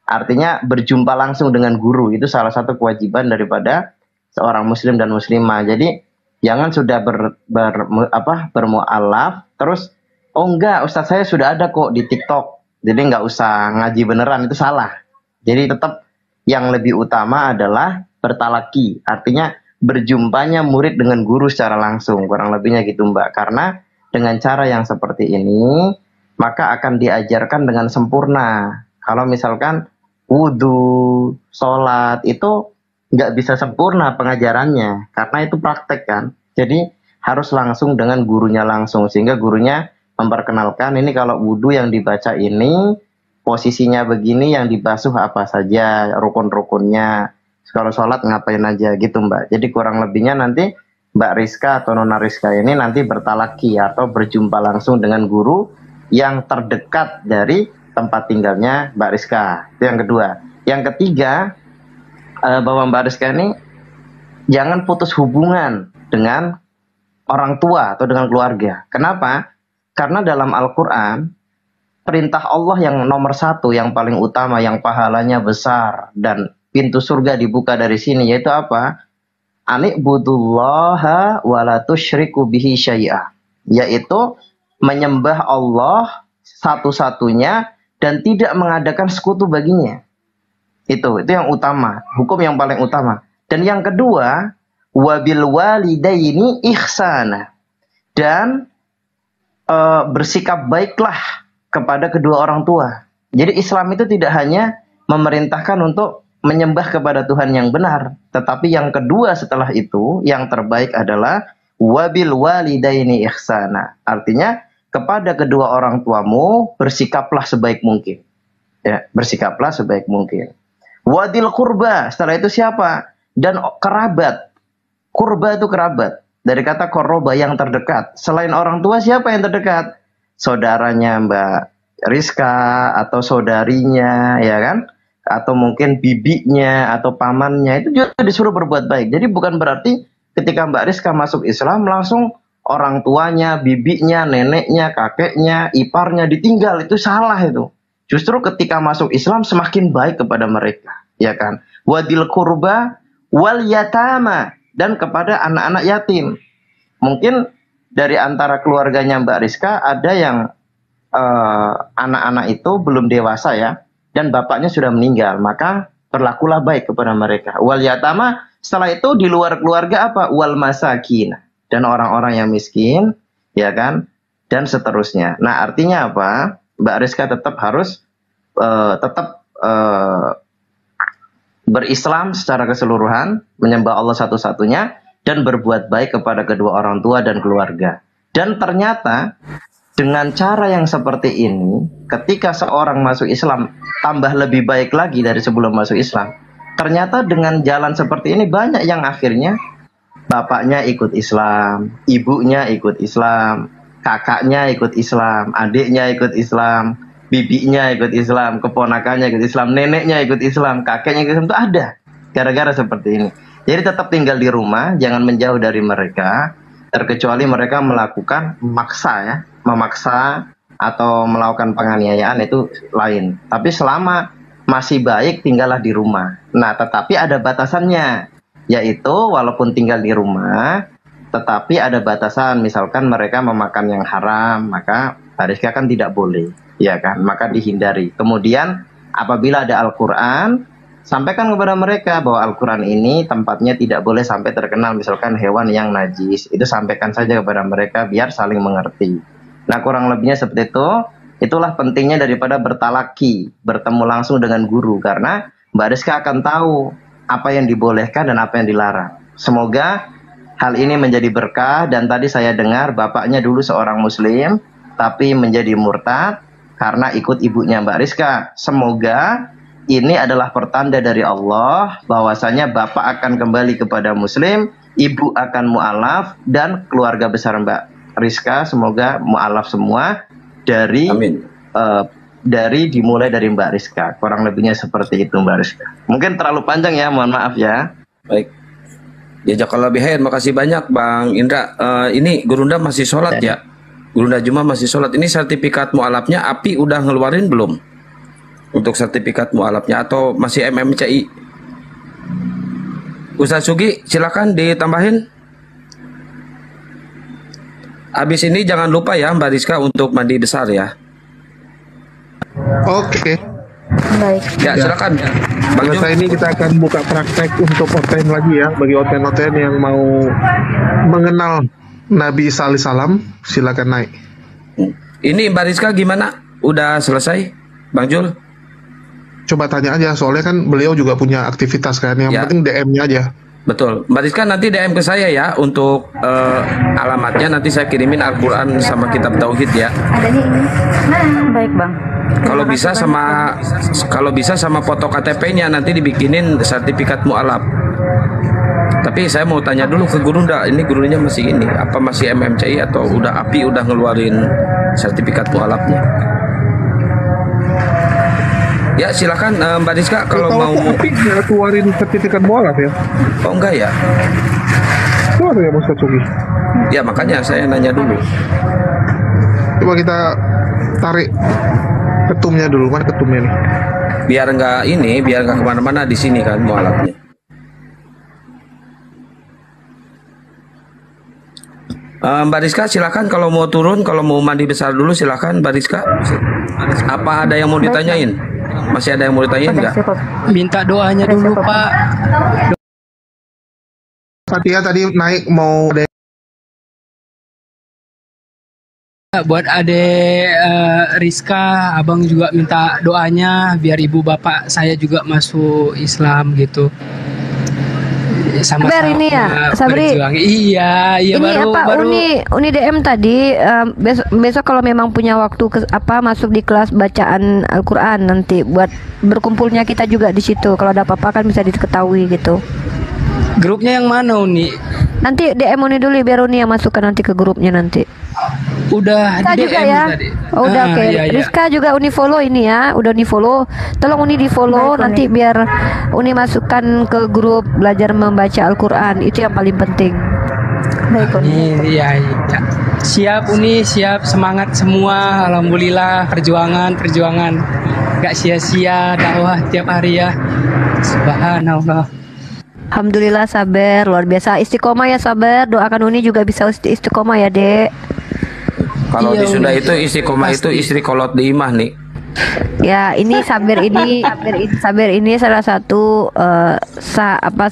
artinya berjumpa langsung dengan guru. Itu salah satu kewajiban daripada seorang muslim dan muslimah. Jadi jangan sudah bermu'alaf terus oh enggak, ustaz saya sudah ada kok di TikTok, jadi nggak usah ngaji beneran, itu salah. Jadi tetap yang lebih utama adalah bertalaki, artinya berjumpanya murid dengan guru secara langsung, kurang lebihnya gitu Mbak. Karena dengan cara yang seperti ini, maka akan diajarkan dengan sempurna. Kalau misalkan wudhu, sholat, itu nggak bisa sempurna pengajarannya, karena itu praktek kan. Jadi harus langsung dengan gurunya langsung, sehingga gurunya memperkenalkan ini kalau wudhu yang dibaca ini, posisinya begini, yang dibasuh apa saja, rukun-rukunnya, kalau sholat ngapain aja gitu Mbak. Jadi kurang lebihnya nanti Mbak Rizka atau Nona Rizka ini nanti bertalaki atau berjumpa langsung dengan guru yang terdekat dari tempat tinggalnya Mbak Rizka. Itu yang kedua. Yang ketiga, bahwa Mbak Rizka ini jangan putus hubungan dengan orang tua atau dengan keluarga. Kenapa? Karena dalam Al-Quran, perintah Allah yang nomor satu, yang paling utama, yang pahalanya besar dan pintu surga dibuka dari sini, yaitu apa? Ani'budullaha wa la tusyriku bihi syai'ah, yaitu menyembah Allah satu-satunya dan tidak mengadakan sekutu baginya. Itu yang utama, hukum yang paling utama. Dan yang kedua, wabil walidaini ihsana, dan bersikap baiklah kepada kedua orang tua. Jadi Islam itu tidak hanya memerintahkan untuk menyembah kepada Tuhan yang benar, tetapi yang kedua setelah itu, yang terbaik adalah wabil walidaini ihsana. Artinya kepada kedua orang tuamu bersikaplah sebaik mungkin. Ya, bersikaplah sebaik mungkin. Wadil kurba, setelah itu siapa? Dan kerabat. Kurba itu kerabat. Dari kata koroba, yang terdekat. Selain orang tua, siapa yang terdekat? Saudaranya Mbak Rizka, atau saudarinya, ya kan? Atau mungkin bibinya, atau pamannya. Itu juga disuruh berbuat baik. Jadi bukan berarti ketika Mbak Rizka masuk Islam, langsung orang tuanya, bibinya, neneknya, kakeknya, iparnya ditinggal. Itu salah itu. Justru ketika masuk Islam semakin baik kepada mereka, ya kan? Wadil kurba wal yatama, dan kepada anak-anak yatim. Mungkin dari antara keluarganya Mbak Rizka ada yang anak-anak itu belum dewasa ya, dan bapaknya sudah meninggal, maka berlakulah baik kepada mereka. Wal yatama, setelah itu di luar keluarga apa? Wal masakin, dan orang-orang yang miskin, ya kan? Dan seterusnya. Nah, artinya apa? Mbak Rizka tetap harus berislam secara keseluruhan, menyembah Allah satu-satunya, dan berbuat baik kepada kedua orang tua dan keluarga. Dan ternyata dengan cara yang seperti ini, ketika seorang masuk Islam tambah lebih baik lagi dari sebelum masuk Islam. Ternyata dengan jalan seperti ini banyak yang akhirnya bapaknya ikut Islam, ibunya ikut Islam, kakaknya ikut Islam, adiknya ikut Islam, bibinya ikut Islam, keponakannya ikut Islam, neneknya ikut Islam, kakeknya ikut Islam, itu ada gara-gara seperti ini. Jadi tetap tinggal di rumah, jangan menjauh dari mereka, terkecuali mereka melakukan memaksa atau melakukan penganiayaan, itu lain. Tapi selama masih baik, tinggallah di rumah. Nah, tetapi ada batasannya, yaitu walaupun tinggal di rumah, tetapi ada batasan. Misalkan mereka memakan yang haram, maka Rizka kan tidak boleh, ya kan? Maka dihindari. Kemudian apabila ada Al-Quran, sampaikan kepada mereka bahwa Al-Quran ini tempatnya tidak boleh sampai terkenal misalkan hewan yang najis. Itu sampaikan saja kepada mereka biar saling mengerti. Nah, kurang lebihnya seperti itu. Itulah pentingnya daripada bertalaki, bertemu langsung dengan guru, karena Mbak Rizka akan tahu apa yang dibolehkan dan apa yang dilarang. Semoga hal ini menjadi berkah. Dan tadi saya dengar bapaknya dulu seorang muslim tapi menjadi murtad karena ikut ibunya Mbak Rizka. Semoga ini adalah pertanda dari Allah bahwasanya bapak akan kembali kepada muslim, ibu akan mu'alaf, dan keluarga besar Mbak Rizka semoga mu'alaf semua dari dimulai dari Mbak Rizka. Kurang lebihnya seperti itu Mbak Rizka. Mungkin terlalu panjang ya, mohon maaf ya. Baik. Jazakallahu khairan, makasih banyak Bang Indra. Ini Gurunda masih sholat ya? Gurunda Juma masih sholat. Ini sertifikat mu'alafnya API udah ngeluarin belum? Untuk sertifikat mu'alafnya atau masih MMCI? Ustaz Sugi silakan ditambahin. Habis ini jangan lupa ya Mbak Rizka untuk mandi besar ya. Oke. Baik. Ya silakan. Bang Selesai ini kita akan buka praktek untuk oten lagi ya, bagi oten-oten yang mau mengenal Nabi Isa alaihissalam, silakan naik. Ini Mbak Rizka gimana? Udah selesai, Bang Jul? Coba tanya aja, soalnya kan beliau juga punya aktivitas kan, yang penting DM-nya aja. Betul, Mbak Rizka nanti DM ke saya ya untuk alamatnya, nanti saya kirimin Al-Quran sama kitab Tauhid ya. Adanya ini. Nah, baik Bang. Kalau bisa sama foto KTP-nya nanti dibikinin sertifikat mu'alaf. Tapi saya mau tanya dulu ke Gurunda, ini gurunya masih ini, apa masih MMCI atau udah API udah ngeluarin sertifikat mu'alafnya? Ya silakan Mbak Rizka kalau mau keluarin sertifikat mualaf ya. Oh enggak ya? Keluar ya Mas Sugi. Ya makanya saya nanya dulu. Coba kita tarik ketumnya dulu, mana ketumnya nih? Biar nggak kemana-mana di sini kan mualafnya. Mbak Rizka silakan kalau mau turun, kalau mau mandi besar dulu silakan Mbak Rizka. Apa ada yang mau ditanyain? Masih ada yang mau ditanyain nggak? Minta doanya dulu Pak. Fatia tadi naik mau buat adek Rizka, abang juga minta doanya biar ibu bapak saya juga masuk Islam gitu. Sabar ini ya, Sabri. Iya, ini baru. Uni DM tadi besok kalau memang punya waktu masuk di kelas bacaan Al-Quran nanti buat berkumpulnya kita juga di situ. Kalau ada apa-apa kan bisa diketahui gitu. Grupnya yang mana Uni? Nanti DM Uni dulu biar Uni yang masukkan nanti ke grupnya nanti. Udah di DM juga ya. Tadi. Oh, udah oke. Iya. Rizka juga Uni follow ini ya. Udah Uni follow. Tolong Uni di follow nanti biar Uni masukkan ke grup belajar membaca Al-Quran. Itu yang paling penting. Baik Uni. Iya. Siap Uni, siap, semangat semua. Alhamdulillah perjuangan. gak sia-sia dakwah tiap hari ya. Subhanallah. Alhamdulillah sabar, luar biasa. Istiqomah ya sabar. Doakan Uni juga bisa istiqomah ya, Dek. Kalau Iya, di Sunda Uni. itu istiqomah itu istri kolot di imah nih. Ya, ini sabar ini salah satu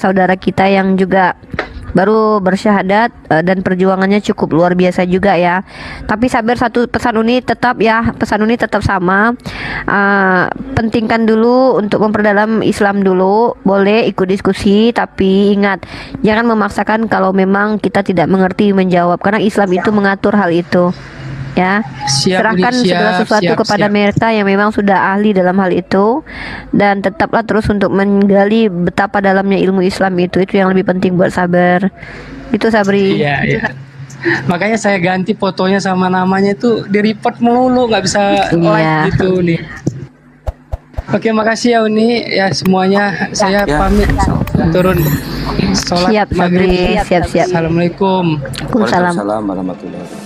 saudara kita yang juga baru bersyahadat dan perjuangannya cukup luar biasa juga ya. Tapi sabar, satu pesan Uni tetap sama. Pentingkan dulu untuk memperdalam Islam dulu. Boleh ikut diskusi, tapi ingat jangan memaksakan kalau memang kita tidak mengerti menjawab, karena Islam itu mengatur hal itu. Ya, serahkan segala sesuatu kepada mereka yang memang sudah ahli dalam hal itu, dan tetaplah terus untuk menggali betapa dalamnya ilmu Islam itu yang lebih penting buat sabar. Itu Sabri. Iya. Makanya saya ganti fotonya sama namanya itu di report melulu, nggak bisa like gitu nih. Oke, makasih ya Uni ya semuanya. Saya pamit turun sholat Siap, maghrib. Sabri. Siap. Assalamualaikum. Waalaikumsalam. Waalaikumsalam warahmatullahi wabarakatuh.